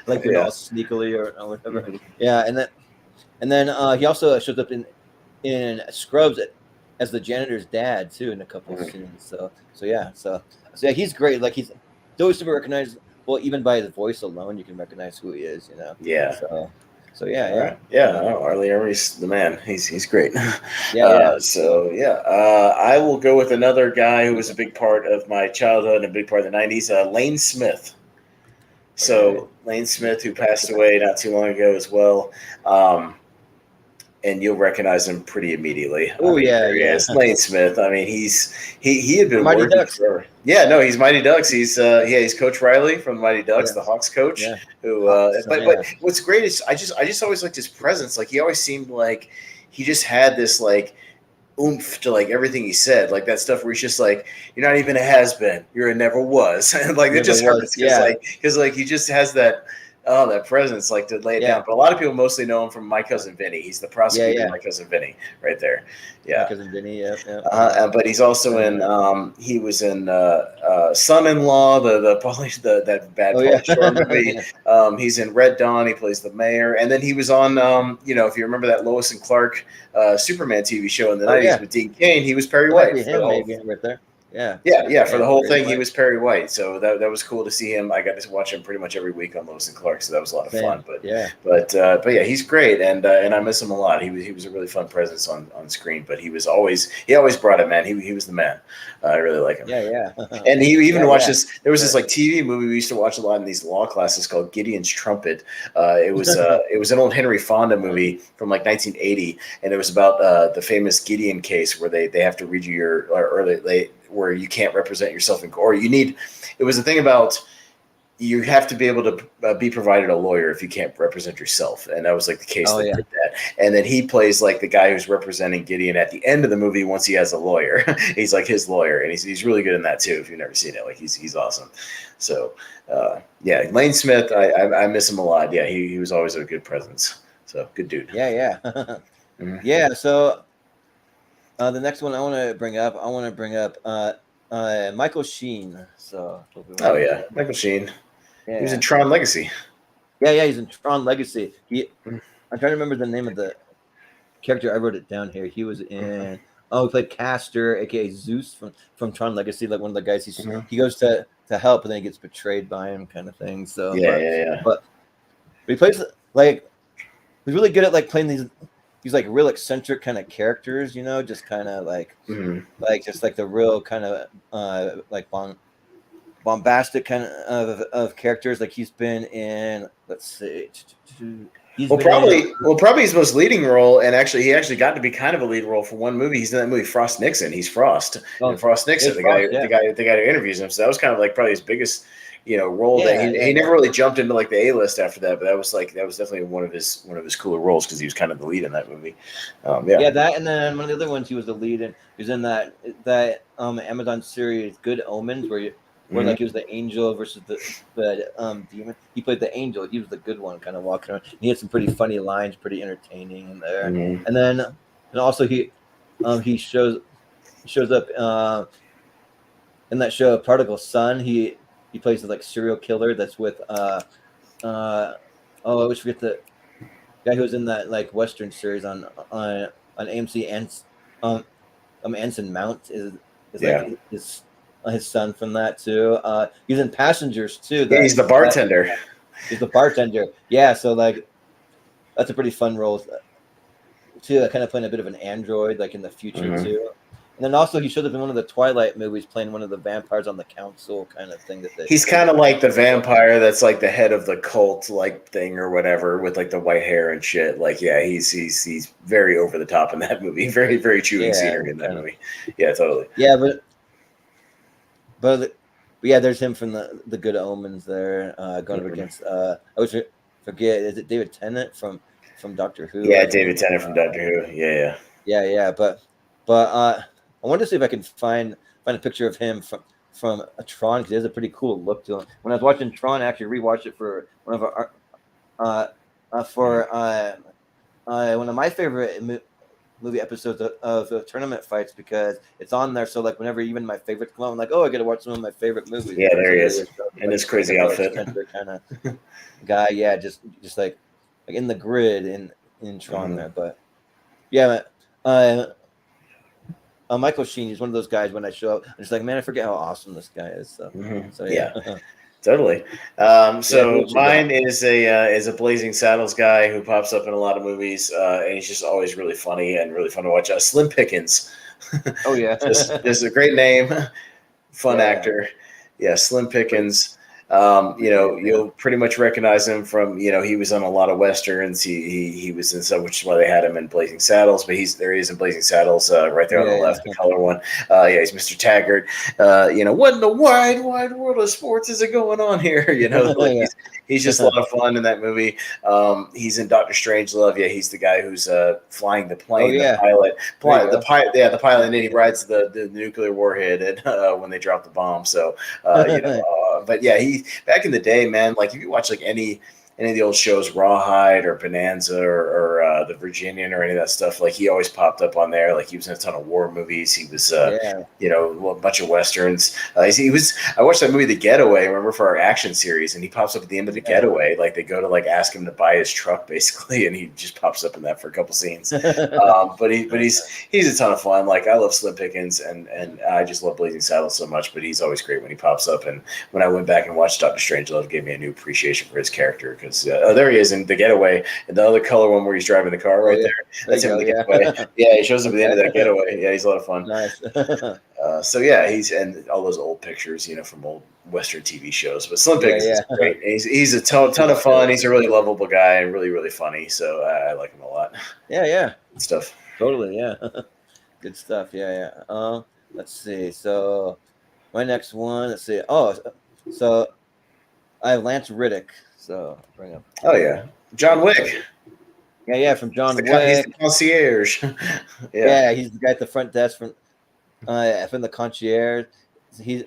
like all sneakily or whatever. Yeah, and then he also shows up in Scrubs as the janitor's dad too in a couple of scenes. So yeah, he's great. Like he's always super recognizable. Even by his voice alone, you can recognize who he is. Yeah. So yeah. Arlie Ermey's the man. He's great. Yeah. I will go with another guy who was a big part of my childhood and a big part of the '90s. Lane Smith. So Lane Smith, who passed away not too long ago as well. And you'll recognize him pretty immediately. Oh yeah. Lane Smith. I mean, he had been Mighty working Ducks. forever. Yeah, no, he's Mighty Ducks. He's Coach Riley from the Mighty Ducks, the Hawks coach. Yeah. Who, but what's great is I just always liked his presence. Like he always seemed like he just had this like oomph to like everything he said, like that stuff where he's just like, "You're not even a has been, you're a never was." Like it just hurts because he just has that. Oh, that presence, like to lay it down. But a lot of people mostly know him from My Cousin Vinny. He's the prosecutor in My Cousin Vinny, right there. Yeah, My Cousin Vinny. But he's also in. He was in Son-in-Law, that bad Pauly Shore movie. He's in Red Dawn. He plays the mayor, and then he was on. If you remember that Lois and Clark Superman TV show in the '90s with Dean Cain, he was Perry White. Maybe right there. Yeah. For the whole thing, he was Perry White, so that was cool to see him. I got to watch him pretty much every week on Lois and Clark, so that was a lot of fun. But yeah, he's great, and I miss him a lot. He was a really fun presence on screen, but he always brought it, man. He was the man. I really like him. Yeah. And he even watched this. There was this like TV movie we used to watch a lot in these law classes called Gideon's Trumpet. It was an old Henry Fonda movie from like 1980, and it was about the famous Gideon case where they have to read you where you can't represent yourself in court. It was a thing about you have to be able to be provided a lawyer if you can't represent yourself. And that was like the case did that. And then he plays like the guy who's representing Gideon at the end of the movie once he has a lawyer. He's like his lawyer, and he's really good in that too. If you've never seen it, like he's awesome. So Lane Smith, I miss him a lot. Yeah, he was always a good presence. So good dude. Yeah. Yeah. So the next one I want to bring up, Michael Sheen. So. Michael Sheen. Yeah. He was in Tron Legacy. Yeah, he's in Tron Legacy. I'm trying to remember the name of the character. I wrote it down here. He was in. He played Castor, aka Zeus from Tron Legacy, like one of the guys. He goes to help, and then he gets betrayed by him, kind of thing. So But he plays like he's really good at like playing these like real eccentric kind of characters, just kind of like like just like the real kind of like bombastic kind of characters. Like he's been in, let's see, probably his most leading role, and he actually got to be kind of a lead role for one movie. He's in that movie Frost Nixon. He's Frost, and Frost Nixon, the guy who interviews him. So that was kind of like probably his biggest role. That he never really jumped into like the A-list after that, but that was definitely one of his cooler roles because he was kind of the lead in that movie. That, and then one of the other ones he was the lead in. He was in that Amazon series Good Omens, where like he was the angel versus the demon. He played the angel. He was the good one, kind of walking around. He had some pretty funny lines, pretty entertaining in there. And then also he shows up in that show Prodigal Son. He plays the like serial killer that's with I always forget the guy who was in that like Western series on AMC. Anson Mount is like his son from that too. He's in Passengers too. He's the bartender. He's the bartender. Yeah, so like that's a pretty fun role too. Kind of playing a bit of an android like in the future too. And then also he showed up in one of the Twilight movies playing one of the vampires on the council kind of thing. He's kind of like the vampire that's like the head of the cult like thing or whatever with like the white hair and shit. Like, yeah, he's very over the top in that movie. Very, very chewing scenery in that movie. Yeah, totally. Yeah, but yeah, there's him from the Good Omens there, going up against I always forget, is it David Tennant from Doctor Who? Yeah, David Tennant from Doctor Who. Yeah. But I wanted to see if I can find a picture of him from a Tron, because he has a pretty cool look to him. When I was watching Tron, I actually rewatched it for one of one of my favorite movie episodes of tournament fights, because it's on there. So like whenever even my favorites come out, I'm like, oh, I got to watch some of my favorite movies. Yeah, there he is in his crazy outfit, kind of guy. Yeah, just like in the grid in Tron there. But yeah, Michael Sheen, he's one of those guys. When I show up, I'm just like, man, I forget how awesome this guy is. So yeah. Totally. So mine is a Blazing Saddles guy who pops up in a lot of movies, and he's just always really funny and really fun to watch. Slim Pickens. Oh yeah, just a great name, fun actor. Yeah, Slim Pickens. You'll pretty much recognize him from, he was on a lot of Westerns. He was in some, which is why they had him in Blazing Saddles, but he is in Blazing Saddles, right there on the left, the color one. He's Mr. Taggart. What in the wide world of sports is it going on here? He's just a lot of fun in that movie. He's in Doctor Strangelove. Yeah, he's the guy who's flying the plane, the pilot, the pilot, and then he rides the nuclear warhead and when they drop the bomb. So, but yeah, he back in the day, man, like if you watch like any of the old shows, Rawhide or Bonanza or The Virginian or any of that stuff, like he always popped up on there. Like he was in a ton of war movies. He was, a bunch of Westerns. I watched that movie, The Getaway, remember, for our action series, and he pops up at the end of The Getaway. Like they go to like ask him to buy his truck basically, and he just pops up in that for a couple scenes. But he's a ton of fun. Like I love Slim Pickens and I just love Blazing Saddles so much, but he's always great when he pops up. And when I went back and watched Doctor Strangelove, it gave me a new appreciation for his character, because there he is in The Getaway, and the other color one where he's driving the car right there. That's him in The Getaway. Yeah, he shows up at the end of that Getaway. Yeah, he's a lot of fun. Nice. So yeah, he's and all those old pictures, from old Western TV shows. But Slim Pickens is great. He's a ton of fun. He's a really lovable guy and really, really funny. So I like him a lot. Yeah. Good stuff. Totally. Yeah. Good stuff. Yeah. Let's see. So my next one. Let's see. Oh, so I have Lance Riddick. So bring up. Oh yeah, John Wick. Yeah, from John Wick. He's the concierge. Yeah, he's the guy at the front desk from the concierge. He's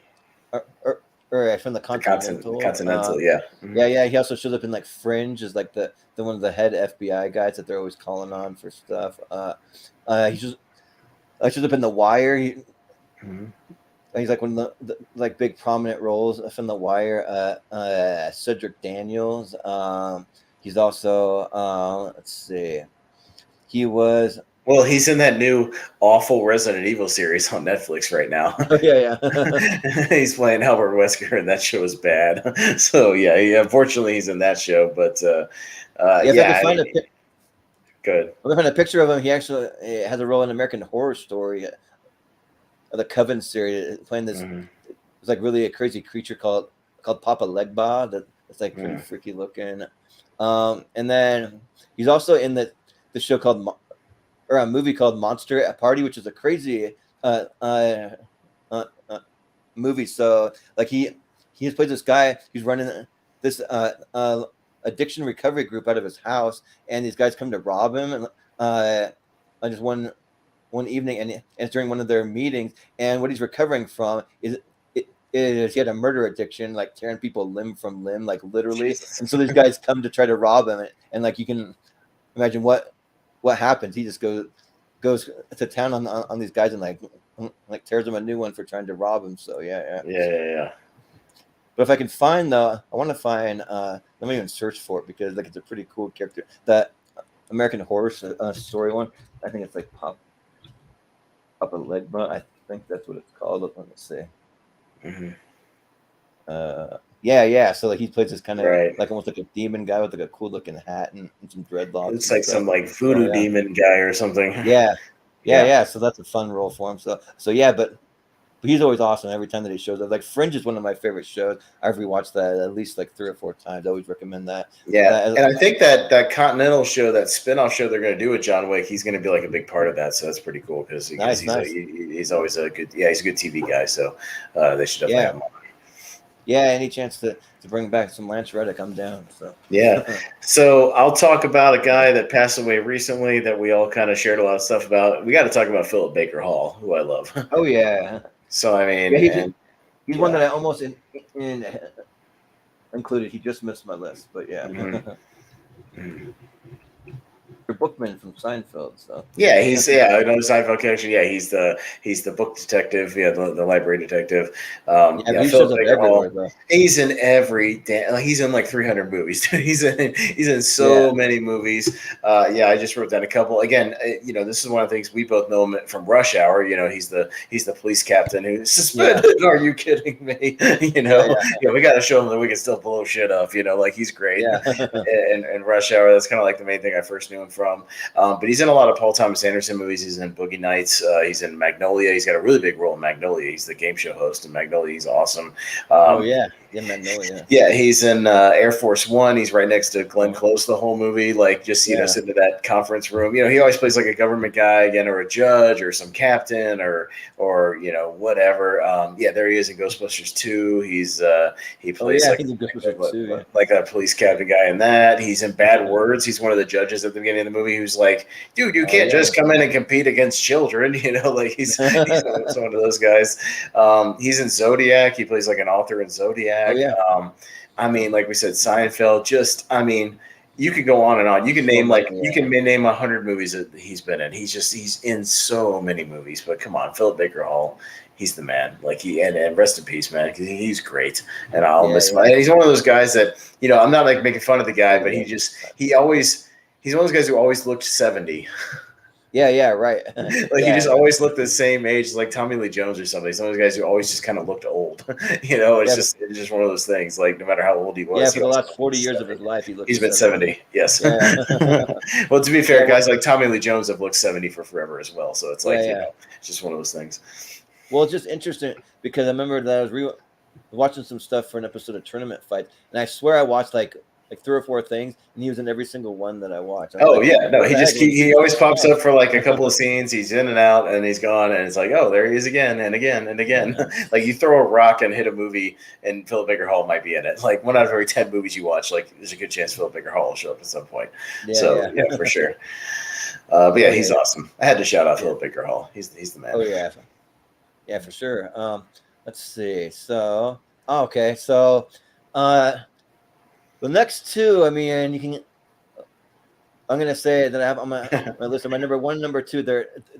from the Continental. Continental, yeah. Mm-hmm. Yeah. He also shows up in like Fringe as like the one of the head FBI guys that they're always calling on for stuff. He shows up in The Wire. He's like one of the like big prominent roles from The Wire. Cedric Daniels. He's also let's see. He was. Well, he's in that new awful Resident Evil series on Netflix right now. Yeah. He's playing Albert Wesker, and that show is bad. So unfortunately, he's in that show. But if I can find good. I'm gonna find a picture of him. He actually has a role in American Horror Story, the Coven series, playing this. It's like really a crazy creature called Papa Legba. That's like pretty freaky looking. And then he's also in the show called. Or a movie called Monster at Party, which is a crazy movie. So like he plays this guy who's running this addiction recovery group out of his house, and these guys come to rob him and just one evening, and it's during one of their meetings, and what he's recovering from is he had a murder addiction, like tearing people limb from limb, like literally. And so these guys come to try to rob him, and like you can imagine what happens. He just goes to town on these guys and like tears them a new one for trying to rob him. So yeah. But if I can find I want to find let me even search for it, because like it's a pretty cool character. That American Horror Story one, I think it's like Papa Legba. I think that's what it's called. Let me see. Yeah. So like he plays this kind of like almost like a demon guy with like a cool looking hat and some dreadlocks. It's like some like voodoo demon guy or something. Yeah. Yeah. So that's a fun role for him. So yeah, but he's always awesome every time that he shows up. Like Fringe is one of my favorite shows. I've rewatched that at least like 3 or 4 times. I always recommend that. Yeah, and I think that Continental show, that spinoff show they're going to do with John Wick, he's going to be like a big part of that. So that's pretty cool because Nice. he's always a good he's a good TV guy. So they should definitely have him on. Yeah, any chance to bring back some Lance Reddick, I'm down. So yeah. So I'll talk about a guy that passed away recently that we all kind of shared a lot of stuff about. We got to talk about Philip Baker Hall, who I love. Oh yeah. So I mean, he's one that I almost included. He just missed my list, but yeah. Mm-hmm. Bookman from Seinfeld. So yeah, another Seinfeld connection. Yeah, he's the book detective. Yeah, the library detective. He shows up everywhere, though. He's in he's in like 300 movies. He's in so many movies. I just wrote down a couple. Again, this is one of the things we both know him from Rush Hour. He's the police captain who's suspended. Yeah. Are you kidding me? We got to show him that we can still blow shit up. Like he's great. Yeah. and Rush Hour. That's kind of like the main thing I first knew him from. But he's in a lot of Paul Thomas Anderson movies. He's in Boogie Nights. He's in Magnolia. He's got a really big role in Magnolia. He's the game show host in Magnolia. He's awesome. Magnolia. Yeah, he's in Air Force One. He's right next to Glenn Close the whole movie. Like just sitting in that conference room. He always plays like a government guy again, or a judge, or some captain, or whatever. There he is in Ghostbusters 2. He plays like a police captain guy in that. He's in Bad Words. He's one of the judges at the beginning of the movie who's like, dude, you can't just come in and compete against children. He's one of those guys. He's in Zodiac. He plays like an author in Zodiac. Like we said, Seinfeld. You could go on and on. You can name you can name 100 movies that he's been in. He's in so many movies. But come on, Philip Baker Hall, he's the man. And rest in peace, man, because he's great. And I'll miss him. And he's one of those guys that I'm not like making fun of the guy, but he's one of those guys who always looked 70. Yeah, right. He just always looked the same age, like Tommy Lee Jones or something. Some of those guys who always just kind of looked old. It's just one of those things. Like no matter how old he was. Yeah, for the last 40 years of his life, he's been 70. Yes. Yeah. Well, to be fair, guys like Tommy Lee Jones have looked 70 for forever as well. So it's it's just one of those things. Well, it's just interesting because I remember that I was watching some stuff for an episode of Tournament Fights, and I swear I watched like 3 or 4 things, and he was in every single one that I watched. He always pops up for like a couple of scenes. He's in and out, and he's gone, and it's like, oh, there he is again and again and again. Like you throw a rock and hit a movie, and Philip Baker Hall might be in it. Like 1 out of every 10 movies you watch, like there's a good chance Philip Baker Hall will show up at some point. Yeah, for sure. But he's awesome. I had to shout out Philip Baker Hall. He's the man. Oh yeah, for sure. Let's see. So okay, so the next 2, I mean, I'm gonna say that I have on my list of my number 1, number 2.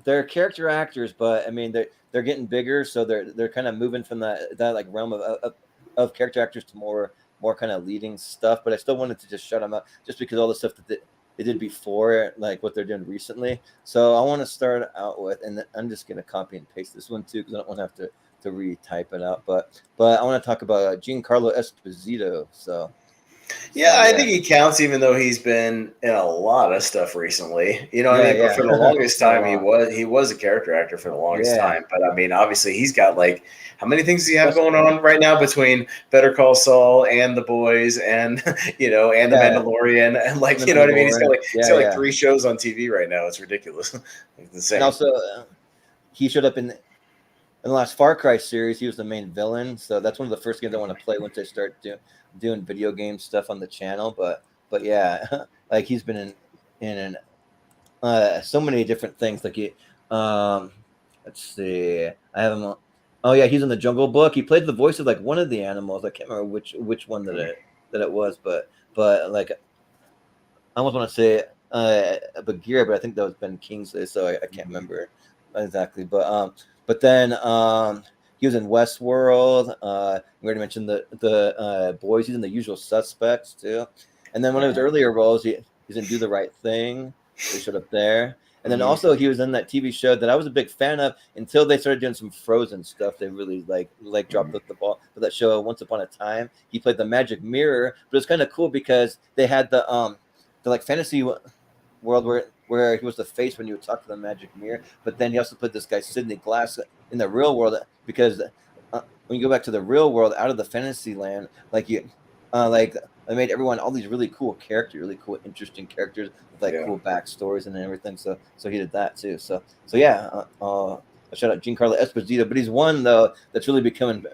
They're character actors, but I mean they're getting bigger, so they're kind of moving from that like realm of character actors to more kind of leading stuff. But I still wanted to just shout them out just because all the stuff that they did before, like what they're doing recently. So I want to start out with, and I'm just gonna copy and paste this one too because I don't want to have to retype it out. But I want to talk about Giancarlo Esposito. So. Yeah, I think he counts, even though he's been in a lot of stuff recently. But for the longest time, he was a character actor for the longest time. But I mean, obviously, he's got like how many things does he have going on right now between Better Call Saul and The Boys and and The Mandalorian and you know what I mean? He's got 3 shows on TV right now. It's ridiculous. It's insane. And also, he showed up in the last Far Cry series. He was the main villain, so that's one of the first games I want to play once I start doing video game stuff on the channel. But yeah, like he's been in so many different things. Like let's see, I have him. Oh yeah, he's in the Jungle Book. He played the voice of like one of the animals. I can't remember which one that it was, but like I almost want to say Bagheera, but I think that was Ben Kingsley, so I can't remember exactly. But then he was in Westworld. We already mentioned the Boys. He's in The Usual Suspects too. And then one of his earlier roles, he's in Do the Right Thing. He showed up there. And then also he was in that TV show that I was a big fan of until they started doing some Frozen stuff. They really like dropped the ball for that show. Once Upon a Time, he played the Magic Mirror, but it's kind of cool because they had the like fantasy world where where he was the face when you would talk to the magic mirror. But then he also put this guy Sidney Glass in the real world because when you go back to the real world out of the fantasy land, like I made everyone all these really cool characters, really cool, interesting characters with like cool backstories and everything. So he did that too. So yeah. Shout out Giancarlo Esposito, but he's one though that's really becoming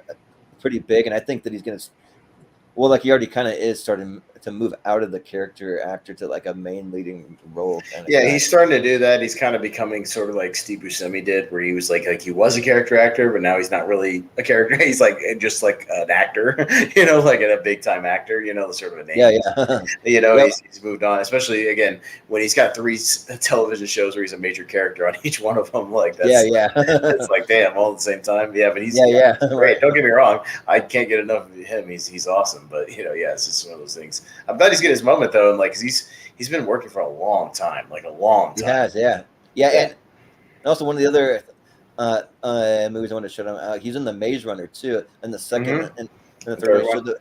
pretty big, and I think that he's gonna. Well, like he already kind of is starting to move out of the character actor to like a main leading role. Yeah, he's starting to do that. He's kind of becoming sort of like Steve Buscemi did, where he was like he was a character actor, but now he's not really a character. He's like just like an actor, like a big time actor, sort of a name. Yeah. He's moved on, especially again when he's got 3 television shows where he's a major character on each one of them. Like that's it's like damn, all at the same time. Yeah, but he's great. Don't get me wrong, I can't get enough of him. He's awesome, but it's just one of those things. I'm glad he's getting his moment though, and like 'cause he's been working for a long time, like a long time. He has, yeah. And also one of the other movies I want to show him. He's in the Maze Runner too, and the second and the third one.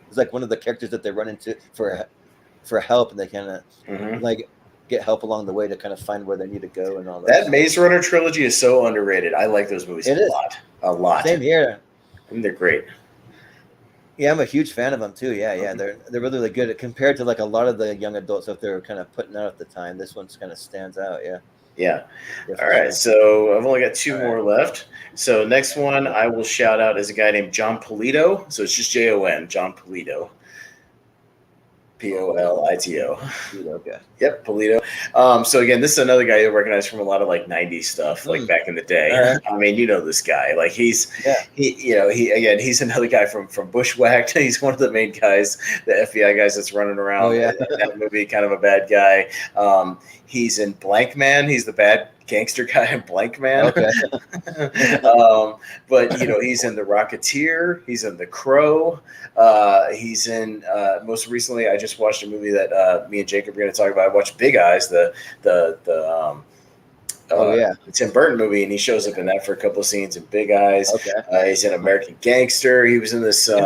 It's like one of the characters that they run into for help, and they kind of like get help along the way to kind of find where they need to go and all that. That Maze Runner trilogy is so underrated. I like those movies a lot. Same here. I mean, they're great. Yeah, I'm a huge fan of them too. Yeah, they're really, really good compared to like a lot of the young adult stuff they were kind of putting out at the time. This one's kind of stands out. Yeah. All right, so I've only got 2 more left. So next one I will shout out is a guy named John Polito. So it's just Jon, John Polito. Polito. Okay. Yep, Polito. So again, this is another guy you recognize from a lot of like '90s stuff, like back in the day. Right. I mean, this guy. Like he's another guy from Bushwhacked. He's one of the main guys, the FBI guys that's running around. In that movie, kind of a bad guy. He's in Blank Man. He's the bad gangster guy in Blank Man. Okay. But he's in The Rocketeer. He's in The Crow. He's in most recently. I just watched a movie that me and Jacob are going to talk about. I watched Big Eyes, the Tim Burton movie, and he shows up in that for a couple of scenes in Big Eyes. Okay. He's in American Gangster. He was in this. He was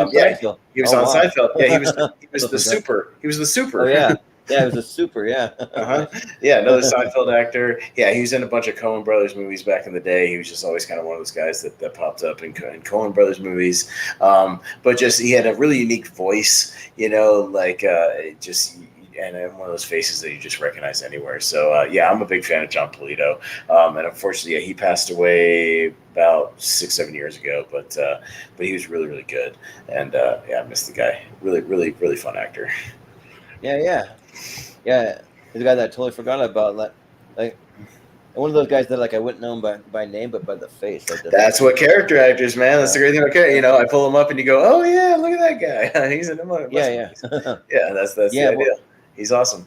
on Seinfeld. Yeah, he was the super. He was the super. Oh yeah. Yeah, it was a super, Yeah, another Seinfeld actor. Yeah, he was in a bunch of Coen Brothers movies back in the day. He was just always kind of one of those guys that popped up in Coen Brothers movies. But just he had a really unique voice, and one of those faces that you just recognize anywhere. So, I'm a big fan of John Polito. And unfortunately, he passed away about 6-7 years ago. But he was really, really good. And, I miss the guy. Really, really, really fun actor. Yeah, he's a guy that I totally forgot about. Like one of those guys that like I wouldn't know him by name, but by the face. Like, that's what character actors, man. That's the great thing about character. I pull him up and you go, oh yeah, look at that guy. He's in the Yeah. That's the idea. He's awesome.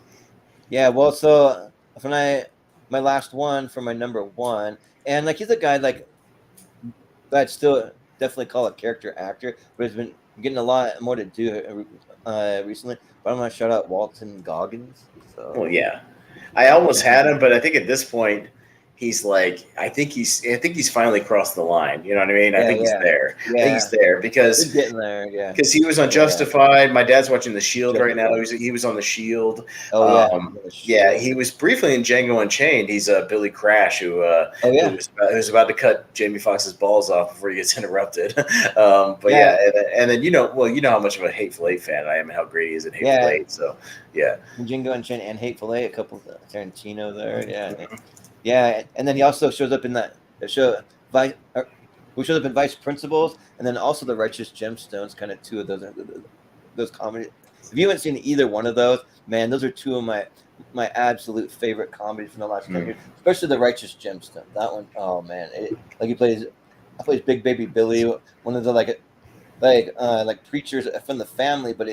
Yeah. Well, so for my last one for my number 1, and like he's a guy like I'd still definitely call a character actor, but he's been getting a lot more to do recently. But I'm gonna shout out Walton Goggins. So. Well, yeah, I almost had him, but I think at this point he's like, I think he's finally crossed the line. You know what I mean? I think he's there. Yeah. I think he's there because he's getting there. Yeah, because he was on Justified. My dad's watching The Shield right now. He was on The Shield. He was briefly in Django Unchained. He's Billy Crash, who was about to cut Jamie Foxx's balls off before he gets interrupted. And then you know how much of a Hateful Eight fan I am, and how great he is in Hateful Eight. So Django Unchained and Hateful Eight, a couple of Tarantino there. Yeah, and then he also shows up in that show, who shows up in Vice Principals, and then also The Righteous Gemstones, kind of 2 of those comedies. If you haven't seen either one of those, man, those are 2 of my absolute favorite comedies from the last 10 years, especially The Righteous Gemstone. That one, oh man, he plays Big Baby Billy, one of the like preachers from the family, but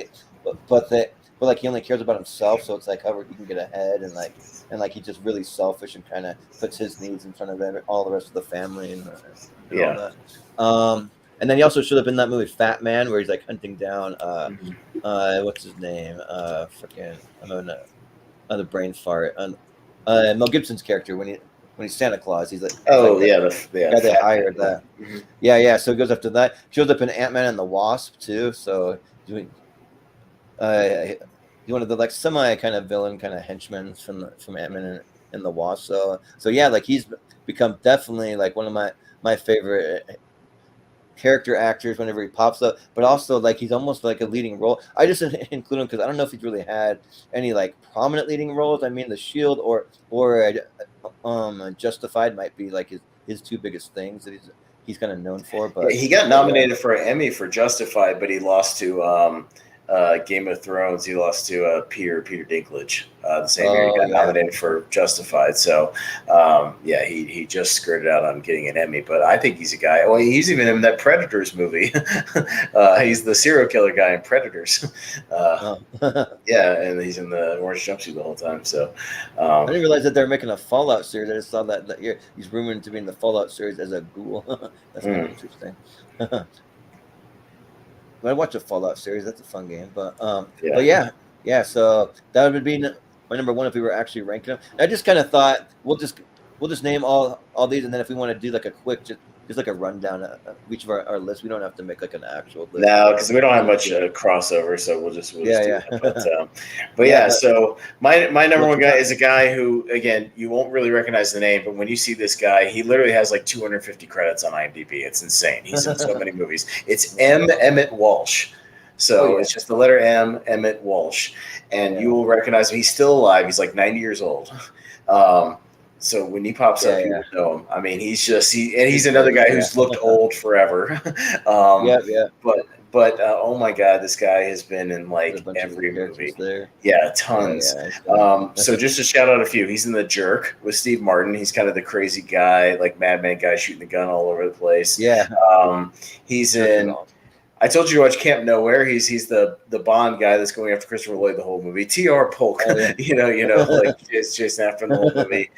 he only cares about himself, so it's like however he can get ahead, and he's just really selfish and kind of puts his needs in front of all the rest of the family and all that. And then he also showed up in that movie Fat Man, where he's like hunting down what's his name? I'm on another brain fart. Mel Gibson's character when he's Santa Claus, he's like the guy they hired that. Mm-hmm. So he goes after that. Shows up in Ant-Man and the Wasp too. So he's one of the like semi kind of villain kind of henchmen from Ant-Man in the Wasp. So yeah, like he's become definitely like one of my favorite character actors whenever he pops up, but also like he's almost like a leading role. I just include him because I don't know if he's really had any like prominent leading roles. I mean, The Shield or Justified might be like his two biggest things that he's kind of known for. But Yeah, he got nominated for an Emmy for Justified, but he lost to Game of Thrones. He lost to Peter Dinklage the same year. He got nominated for Justified. So yeah, he just skirted out on getting an Emmy. But I think he's a guy. Well, he's even in that Predators movie. He's the serial killer guy in Predators. Yeah, and he's in the orange jumpsuit the whole time. So I didn't realize that they're making a Fallout series. I just saw that he's rumored to be in the Fallout series as a ghoul. That's kind of interesting. I watch a Fallout series. That's a fun game. But yeah. So that would be my number one if we were actually ranking them. I just kind of thought we'll just name all these, and then if we want to do like a quick just like a rundown of each of our lists, we don't have to make like an actual list. No, because we don't have much crossover, so we'll just do that. But yeah, so my number one guy is a guy who, again, you won't really recognize the name, but when you see this guy, he literally has like 250 credits on IMDb. It's insane. He's in so many movies. It's Emmett Walsh. So it's just the letter M, Emmett Walsh, and you will recognize him. He's still alive. He's like 90 years old. So when he pops up, you will know him. I mean, he's another guy who's looked old forever. But oh my God, this guy has been in like every movie. Yeah, tons. So just to shout out a few, he's in The Jerk with Steve Martin. He's kind of the crazy guy, like madman guy shooting the gun all over the place. Yeah. He's in. I told you to watch Camp Nowhere. He's the Bond guy that's going after Christopher Lloyd the whole movie. T.R. Polk, you know, like chasing after the whole movie.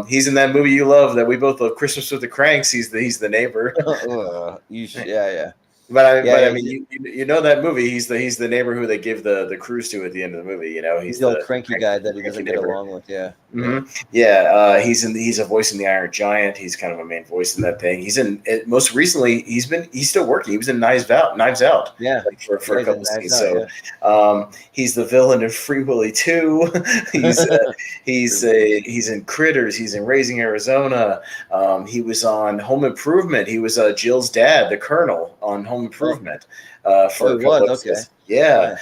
He's in that movie you love that we both love, Christmas with the Cranks. He's the neighbor. But I mean, you know that movie. He's the neighbor who they give the cruise to at the end of the movie. You know, he's the old cranky guy that he doesn't get along with. Yeah. Mm-hmm. He's a voice in The Iron Giant. He's kind of a main voice in that thing. He's in most recently. He's still working. He was in Knives Out. Yeah, like for a couple scenes. He's the villain in Free Willy 2. He's in Critters. He's in Raising Arizona. He was on Home Improvement. He was Jill's dad, the Colonel, on Home Improvement for a couple episodes. Yeah.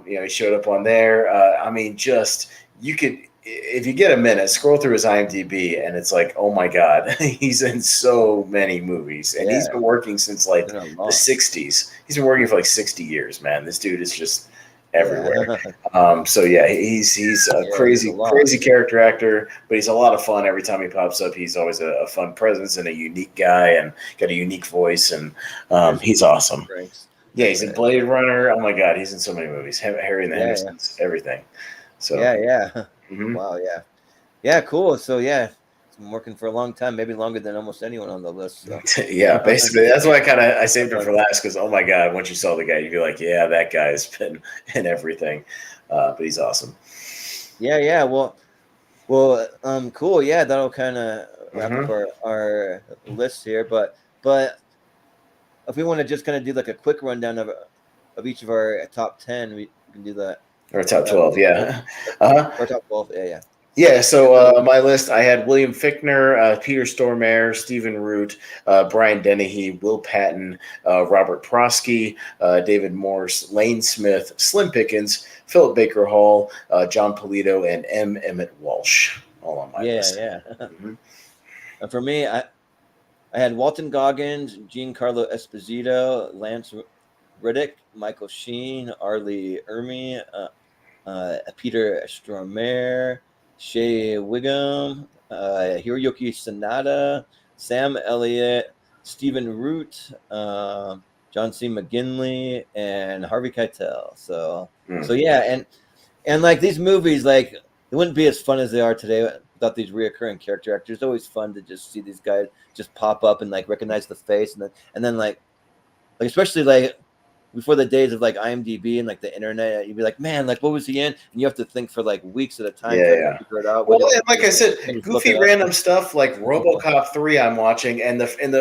He showed up on there. I mean, just you could, if you get a minute, scroll through his IMDb, and it's like, oh my God, he's in so many movies, and he's been working since like the 60s. He's been working for like 60 years, man. This dude is just everywhere. So yeah, he's a crazy character actor, but he's a lot of fun every time he pops up. He's always a fun presence and a unique guy, and got a unique voice, and he's awesome. Yeah, he's in Blade Runner. Oh my God, he's in so many movies. Harry and the Hendersons, everything. So Mm-hmm. Wow, yeah, cool. So yeah, it's been working for a long time, maybe longer than almost anyone on the list. So. Yeah, basically, that's why I saved him for last, because oh my God, once you saw the guy, you'd be like, yeah, that guy's been in everything, but he's awesome. Yeah. Well, cool. Yeah, that'll kind of wrap up our list here. But if we want to just kind of do like a quick rundown of each of our top 10, we can do that. Or top 12, yeah. Or top 12, yeah. Yeah, so my list, I had William Fichtner, Peter Stormare, Stephen Root, Brian Dennehy, Will Patton, Robert Prosky, David Morse, Lane Smith, Slim Pickens, Philip Baker Hall, John Polito, and M. Emmett Walsh, all on my list. Yeah. And for me, I had Walton Goggins, Giancarlo Esposito, Lance Riddick, Michael Sheen, Arlie Ermy, Peter Stormare, Shea Wiggum, Hiroyuki Sanada, Sam Elliott, Stephen Root, John C. McGinley, and Harvey Keitel. So yeah, and like these movies, like it wouldn't be as fun as they are today without these reoccurring character actors. It's always fun to just see these guys just pop up and like recognize the face, and then like especially like before the days of like IMDb and like the internet, you'd be like, man, like what was he in? And you have to think for like weeks at a time Yeah, trying to yeah. figure it out. Well, But and like I said, just look goofy it up. random stuff like RoboCop 3 I'm watching, and from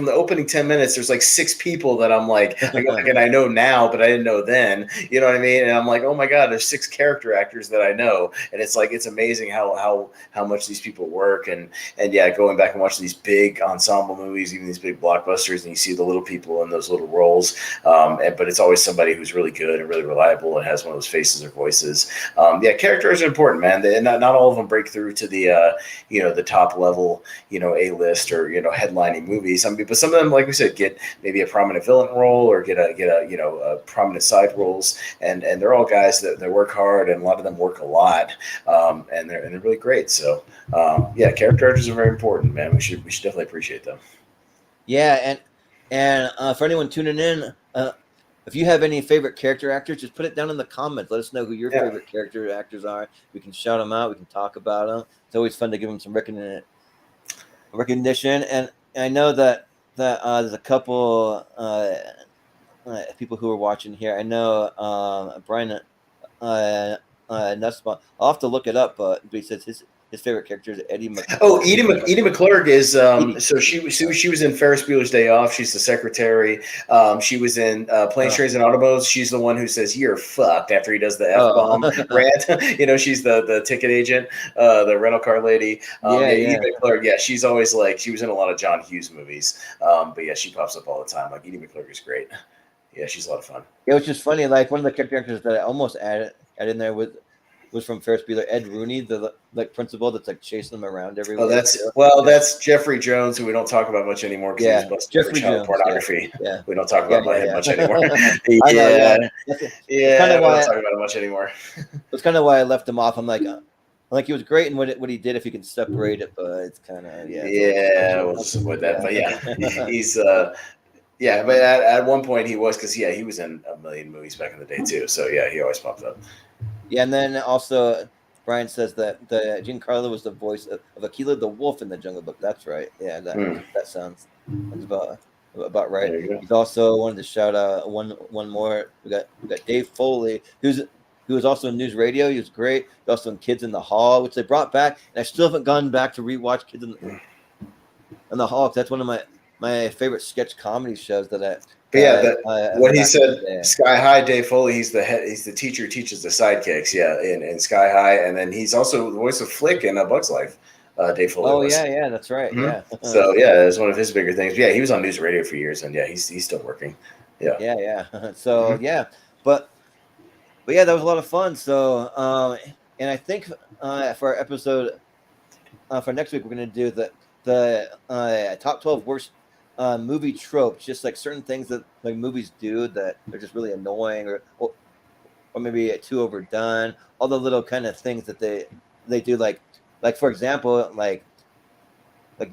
the opening 10 minutes, there's like 6 people that I'm like, I go back and I know now, but I didn't know then. You know what I mean? And I'm like, oh my God, there's 6 character actors that I know. And it's like, it's amazing how much these people work. And yeah, going back and watching these big ensemble movies, even these big blockbusters, and you see the little people in those little roles. But it's always somebody who's really good and really reliable and has one of those faces or voices. Yeah, characters are important, man. And not all of them break through to the the top level, A-list or headlining movies. I mean, but some of them, like we said, get maybe a prominent villain role or get a prominent side roles, and they're all guys that work hard, and a lot of them work a lot, and they're really great. So yeah, character actors are very important, man. We should definitely appreciate them. Yeah, and for anyone tuning in, if you have any favorite character actors, just put it down in the comments. Let us know who your Yeah. favorite character actors are. We can shout them out. We can talk about them. It's always fun to give them some recognition. And I know that there's a couple people who are watching here. I know Brian Nussbaum. I'll have to look it up, but he says his favorite character is Eddie McClurg. Oh, Edie McClurg is Edie. so she was in Ferris Bueller's Day Off. She's the secretary. She was in Planes, Trains, and Automobiles. She's the one who says "you're fucked" after he does the F-bomb rant. She's the ticket agent, the rental car lady. Edie McClurg. Yeah, she's always like, she was in a lot of John Hughes movies. But yeah, she pops up all the time. Like, Edie McClurg is great. Yeah, she's a lot of fun. It was just funny. Like one of the character actors that I almost added in there was from Ferris Bueller, Ed Rooney, the principal that's like chasing them around everywhere. Oh, that's Jeffrey Jones, who we don't talk about much anymore because he was busted Jeffrey for child Jones, pornography. Yeah. We don't talk about him much anymore. We don't talk about him much anymore. That's kind of why I left him off. I'm like he was great in what he did if you can separate it, but it's kind of we'll just avoid that. But yeah, he's but at one point he was, because he was in a million movies back in the day too. So yeah, he always popped up. Yeah, and then also Brian says that the Giancarlo was the voice of Akela the wolf in the Jungle Book. That's right. Yeah, that sounds about right. He's also wanted to shout out one more. We got Dave Foley, who was also in News Radio. He was great. He's also in Kids in the Hall, which they brought back, and I still haven't gone back to rewatch Kids in the Hall, because that's one of my favorite sketch comedy shows that I. What he said, Sky High, Dave Foley, he's the teacher who teaches the sidekicks, in Sky High, and then he's also the voice of Flick in A Bug's Life. Dave Foley. Oh yeah, that's right. Mm-hmm. Yeah. So yeah, it's one of his bigger things. Yeah, he was on News Radio for years, and yeah, he's still working. Yeah. Yeah. So yeah, but yeah, that was a lot of fun. So and I think for our episode for next week, we're gonna do the top 12 worst movie tropes, just like certain things that like movies do that are just really annoying or maybe too overdone. All the little kind of things that they do, like for example, like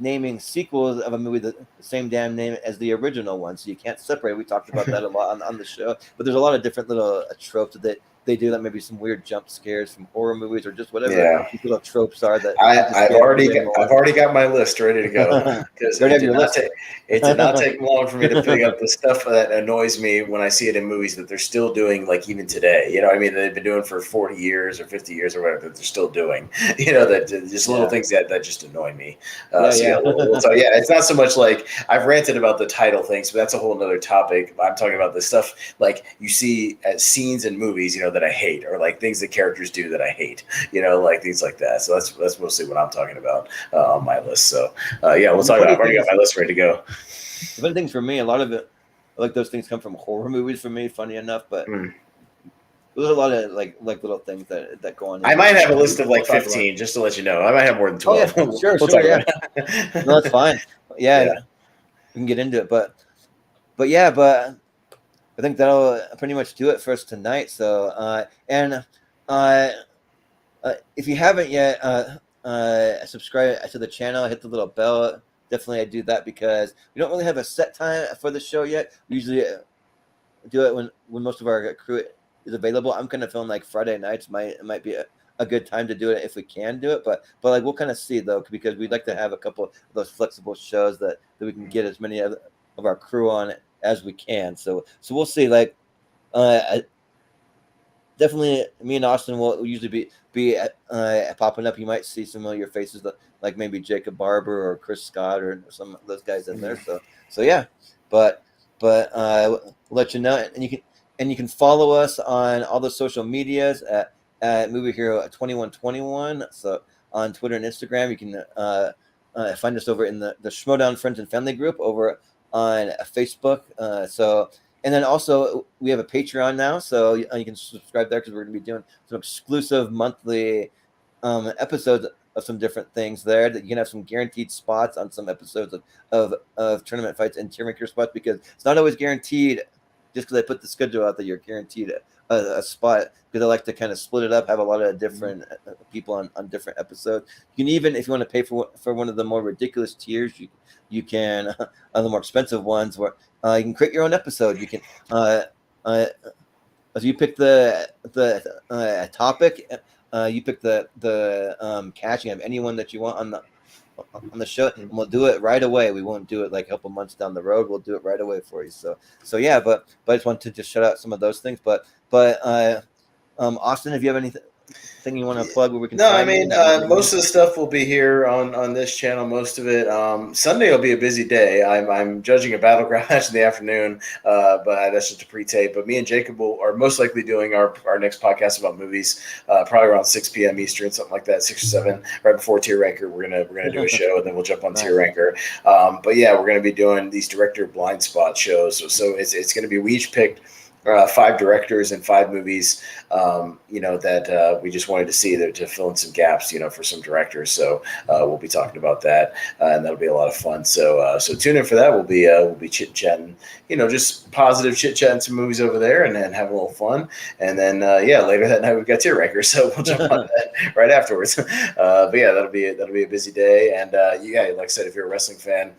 naming sequels of a movie the same damn name as the original one, so you can't separate. We talked about that a lot on the show, but there's a lot of different little tropes that they do, that maybe some weird jump scares from horror movies or just whatever these little tropes are. That I've already got my list ready to go, because it did not take long for me to pick up the stuff that annoys me when I see it in movies that they're still doing, like even today. You know what I mean? They've been doing for 40 years or 50 years or whatever, that they're still doing. That just little things that just annoy me. We'll talk, it's not so much like I've ranted about the title things, but that's a whole nother topic. I'm talking about the stuff like you see as scenes in movies, that I hate, or like things that characters do that I hate, like things like that. So that's mostly what I'm talking about on my list. So we'll talk about it. I've already got my list ready to go. The funny things for me, a lot of it, like those things come from horror movies for me, funny enough, but there's a lot of like little things that go on. I might have a list of like 15, just to let you know. I might have more than 12. Oh, yeah, sure, yeah. No, that's fine. Yeah, we can get into it, but I think that'll pretty much do it for us tonight. So, if you haven't yet, subscribe to the channel, hit the little bell. Definitely, I do that because we don't really have a set time for the show yet. We usually do it when most of our crew is available. I'm kind of feeling like Friday nights might be a good time to do it if we can do it, but like we'll kind of see though, because we'd like to have a couple of those flexible shows that we can get as many of our crew on as we can. So we'll see. Like uh, definitely me and Austin will usually be popping up. You might see some of your faces, like maybe Jacob Barber or Chris Scott or some of those guys in there. So yeah, but we'll let you know, and you can follow us on all the social medias at Movie Hero 2121. So on Twitter and Instagram, you can find us over in the Schmodown Friends and Family group over on Facebook. And then also we have a Patreon now, so you can subscribe there because we're going to be doing some exclusive monthly episodes of some different things there. That you can have some guaranteed spots on some episodes of tournament fights and tier maker spots, because it's not always guaranteed. Just because I put the schedule out that you're guaranteed a spot, because I like to kind of split it up, have a lot of different people on different episodes. You can even, if you want to pay for one of the more ridiculous tiers, you can on the more expensive ones where you can create your own episode. You can as you pick the topic, you pick the cast. You have anyone that you want on the show, and we'll do it right away. We won't do it like a couple months down the road. We'll do it right away for you. So yeah, but I just want to just shout out some of those things. But Austin, if you have anything you want to plug where we can? No, I mean, most of the stuff will be here on this channel. Most of it. Sunday will be a busy day. I'm judging a battleground match in the afternoon, but that's just a pre-tape. But me and Jacob are most likely doing our next podcast about movies, probably around 6 p.m. Eastern, something like that, 6 or 7, right before Tier Ranker. We're gonna do a show, and then we'll jump on Tier Ranker. But yeah, we're gonna be doing these director blind spot shows. So it's gonna be, we each picked 5 directors and 5 movies, that we just wanted to see there to fill in some gaps, for some directors. So we'll be talking about that, and that'll be a lot of fun. So tune in for that. We'll be chit chatting, just positive chit chatting some movies over there, and then have a little fun. And then later that night we've got Tier Ranker, so we'll jump on that right afterwards. But yeah, that'll be a busy day. And like I said, if you're a wrestling fan,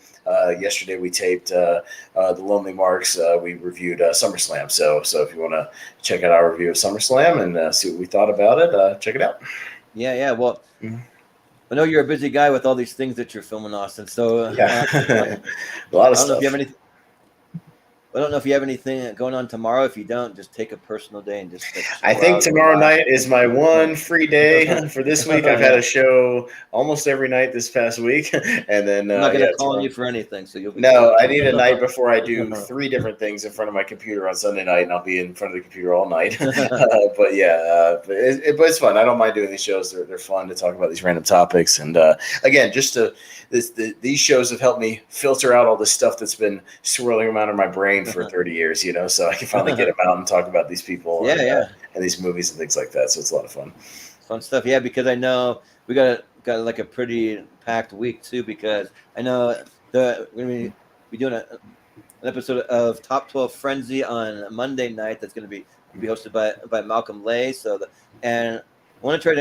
yesterday we taped the Lonely Marks. We reviewed SummerSlam. So if you want to check out our review of SummerSlam and see what we thought about it, check it out. Yeah. Well, I know you're a busy guy with all these things that you're filming, Austin. So a lot of stuff. I don't know if you have anything going on tomorrow. If you don't, just take a personal day and just. I think tomorrow night is my one free day for this week. I've had a show almost every night this past week, and then I'm not going to call you for anything, so you'll be. No, I need a night before I do 3 different things in front of my computer on Sunday night, and I'll be in front of the computer all night. But it's fun. I don't mind doing these shows. They're fun to talk about these random topics, and again, these shows have helped me filter out all this stuff that's been swirling around in my brain for 30 years, so I can finally get them out and talk about these people and these movies and things like that. So it's a lot of fun. Fun stuff. Yeah, because I know we got like a pretty packed week too, because I know we're going to be doing an episode of Top 12 Frenzy on Monday night. That's going to be hosted by Malcolm Lay. And I want to try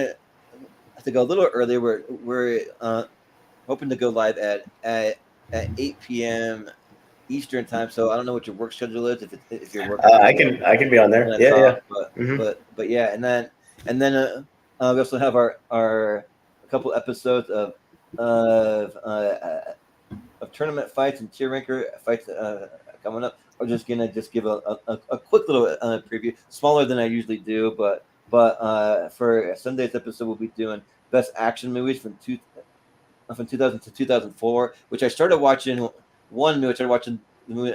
to go a little earlier. We're hoping to go live at 8 p.m. Eastern time, so I don't know what your work schedule is. If you're working, I can be on there. Yeah. But yeah, and then we also have our couple episodes of tournament fights and tier ranker fights coming up. I'm just gonna give a quick little preview, smaller than I usually do, but for Sunday's episode we'll be doing best action movies from 2000 to 2004, which I started watching. I started watching the movie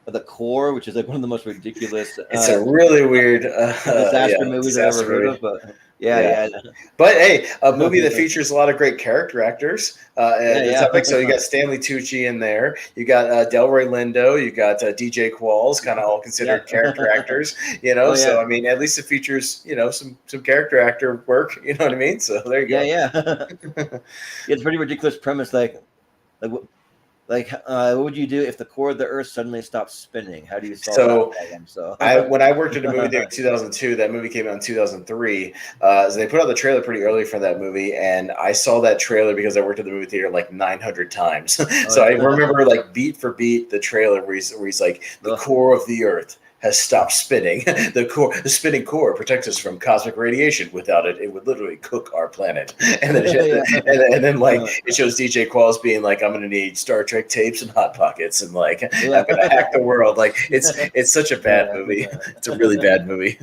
The Core, which is like one of the most ridiculous. It's a really weird disaster movies I've ever heard of. But yeah. But hey, a movie that features a lot of great character actors. So you got Stanley Tucci in there. You got Delroy Lindo. You got DJ Qualls, kind of all considered character actors. So I mean, at least it features some character actor work. You know what I mean? So there you go. Yeah. It's a pretty ridiculous premise. What would you do if the core of the Earth suddenly stops spinning? How do you solve that problem? When I worked at a movie theater in 2002, that movie came out in 2003. So they put out the trailer pretty early for that movie, and I saw that trailer because I worked at the movie theater like 900 times. I remember like beat for beat the trailer where he's like, the core of the Earth has stopped spinning. The spinning core protects us from cosmic radiation. Without it, it would literally cook our planet. And then, and then like it shows DJ Qualls being like, I'm gonna need Star Trek tapes and Hot Pockets, and like I'm gonna hack the world. Like it's such a bad movie. It's a really bad movie.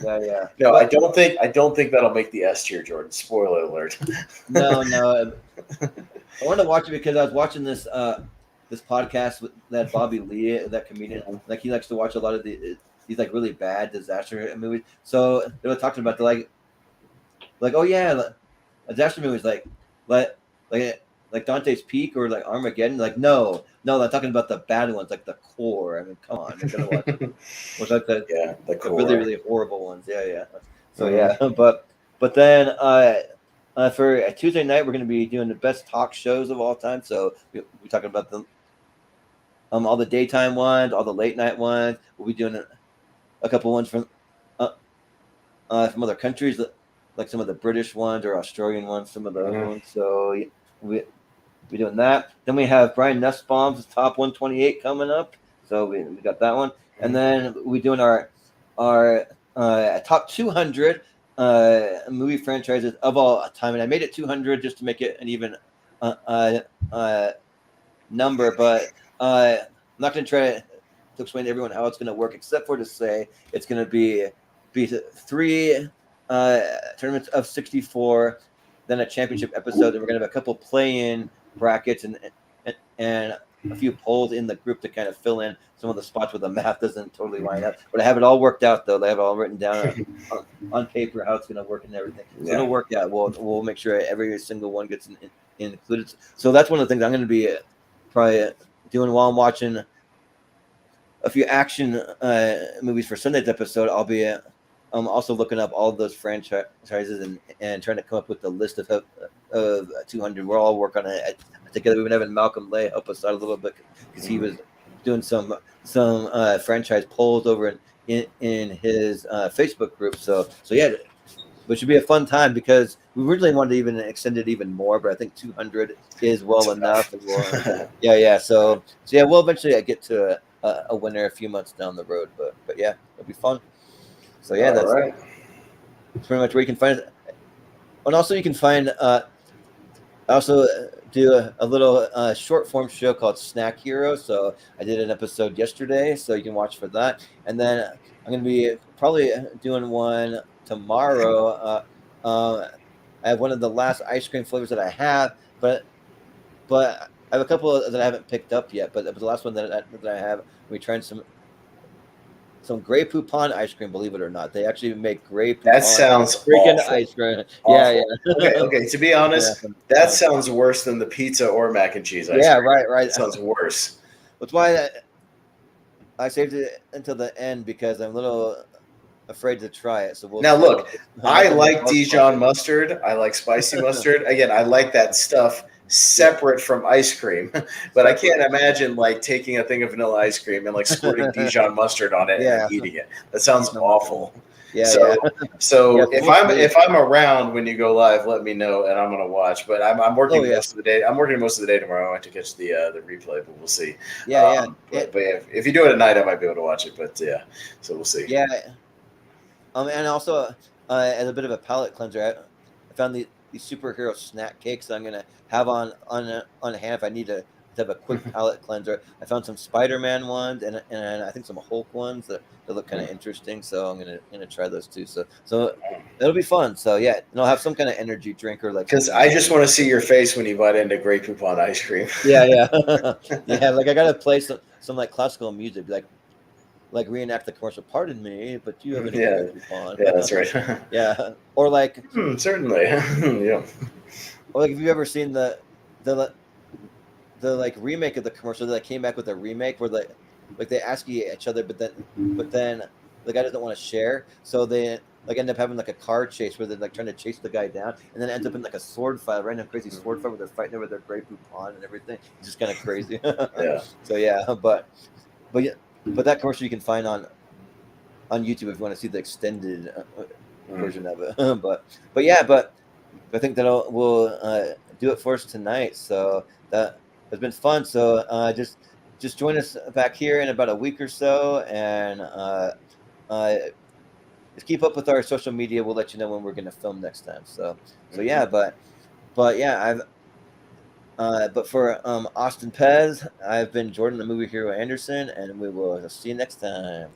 Yeah. No, I don't think that'll make the S tier, Jordan. Spoiler alert. No. I wanted to watch it because I was watching this this podcast with that Bobby Lee, that comedian. Like he likes to watch a lot of these like really bad disaster movies. So they were talking about like oh yeah, disaster movies like Dante's Peak or like Armageddon. Like no, I'm talking about the bad ones, like the Core. I mean, come on, you're gonna watch it. Which like the Core. really really horrible ones. Yeah. So yeah, but then for Tuesday night we're gonna be doing the best talk shows of all time. So we're talking about the all the daytime ones, all the late night ones. We'll be doing a couple ones from other countries, like some of the British ones or Australian ones, some of those ones. So we're doing that. Then we have Brian Nussbaum's Top 128 coming up. So we got that one. And then we're doing our Top 200 movie franchises of all time. And I made it 200 just to make it an even number. But I'm not going to try to explain to everyone how it's going to work, except for to say it's going to be 3 tournaments of 64, then a championship episode, and we're going to have a couple play-in brackets and a few polls in the group to kind of fill in some of the spots where the math doesn't totally line up. But I have it all worked out, though. I have it all written down on paper how it's going to work and everything. So it'll work out. We'll make sure every single one gets included. So that's one of the things I'm going to be probably doing while I'm watching a few action movies for Sunday's episode. I'll be also looking up all of those franchises and trying to come up with a list of 200. We're all working on it together. We've been having Malcolm Lay help us out a little bit because he was doing some franchise polls over in his Facebook group. So yeah, which should be a fun time because we originally wanted to even extend it even more, but I think 200 is well enough. Yeah. So yeah, we'll eventually get to a winner a few months down the road, but yeah, it'll be fun. So yeah, that's right. Pretty much where you can find it. And also you can find I also do a little short form show called Snack Hero. So I did an episode yesterday, so you can watch for that. And then I'm going to be probably doing one tomorrow. I have one of the last ice cream flavors that I have, but I have a couple that I haven't picked up yet. But the last one that I have, we tried some Grey Poupon ice cream. Believe it or not, they actually make Grey Poupon. That sounds freaking awful. Ice cream. Awful. Yeah. Okay. To be honest, that sounds worse than the pizza or mac and cheese ice cream. Right. That sounds worse. That's why I saved it until the end because I'm a little afraid to try it. So now look, I like Dijon mustard. I like spicy mustard. Again, I like that stuff separate from ice cream, but I can't imagine like taking a thing of vanilla ice cream and like squirting Dijon mustard on it and eating it. That sounds awful. So if I'm around when you go live, let me know and I'm gonna watch. But I'm working most of the day. I'm working most of the day tomorrow. I want to catch the replay, but we'll see. But if you do it at night, I might be able to watch it. But yeah, so we'll see. Yeah. And also as a bit of a palate cleanser, I found these superhero snack cakes I'm gonna have on hand if I need to have a quick palate cleanser. I found some Spider-Man ones and I think some Hulk ones that look kind of interesting. So I'm gonna try those too. So it'll be fun. So yeah, and I'll have some kind of energy drink or like. Because I just want to see your face when you bite into Grey Poupon ice cream. Yeah. Yeah. Like I gotta play some like classical music, like reenact the commercial. Pardon me, but you have an Grey Poupon. Yeah, that's right. Yeah, or like certainly. Yeah. Or like, have you ever seen the like remake of the commercial that came back with a remake where they ask each other, but then the guy doesn't want to share, so they like end up having like a car chase where they're like trying to chase the guy down, and then it ends up in like a sword fight, random crazy sword fight where they're fighting over their Grey Poupon and everything. It's just kind of crazy. Yeah. So yeah, but that commercial you can find on YouTube if you want to see the extended version of it. But I think we'll do it for us tonight. So that has been fun. So just just join us back here in about a week or so, and just keep up with our social media. We'll let you know when we're going to film next time. So yeah, but yeah, but for Austin Pez, I've been Jordan, the movie hero Anderson, and we will see you next time.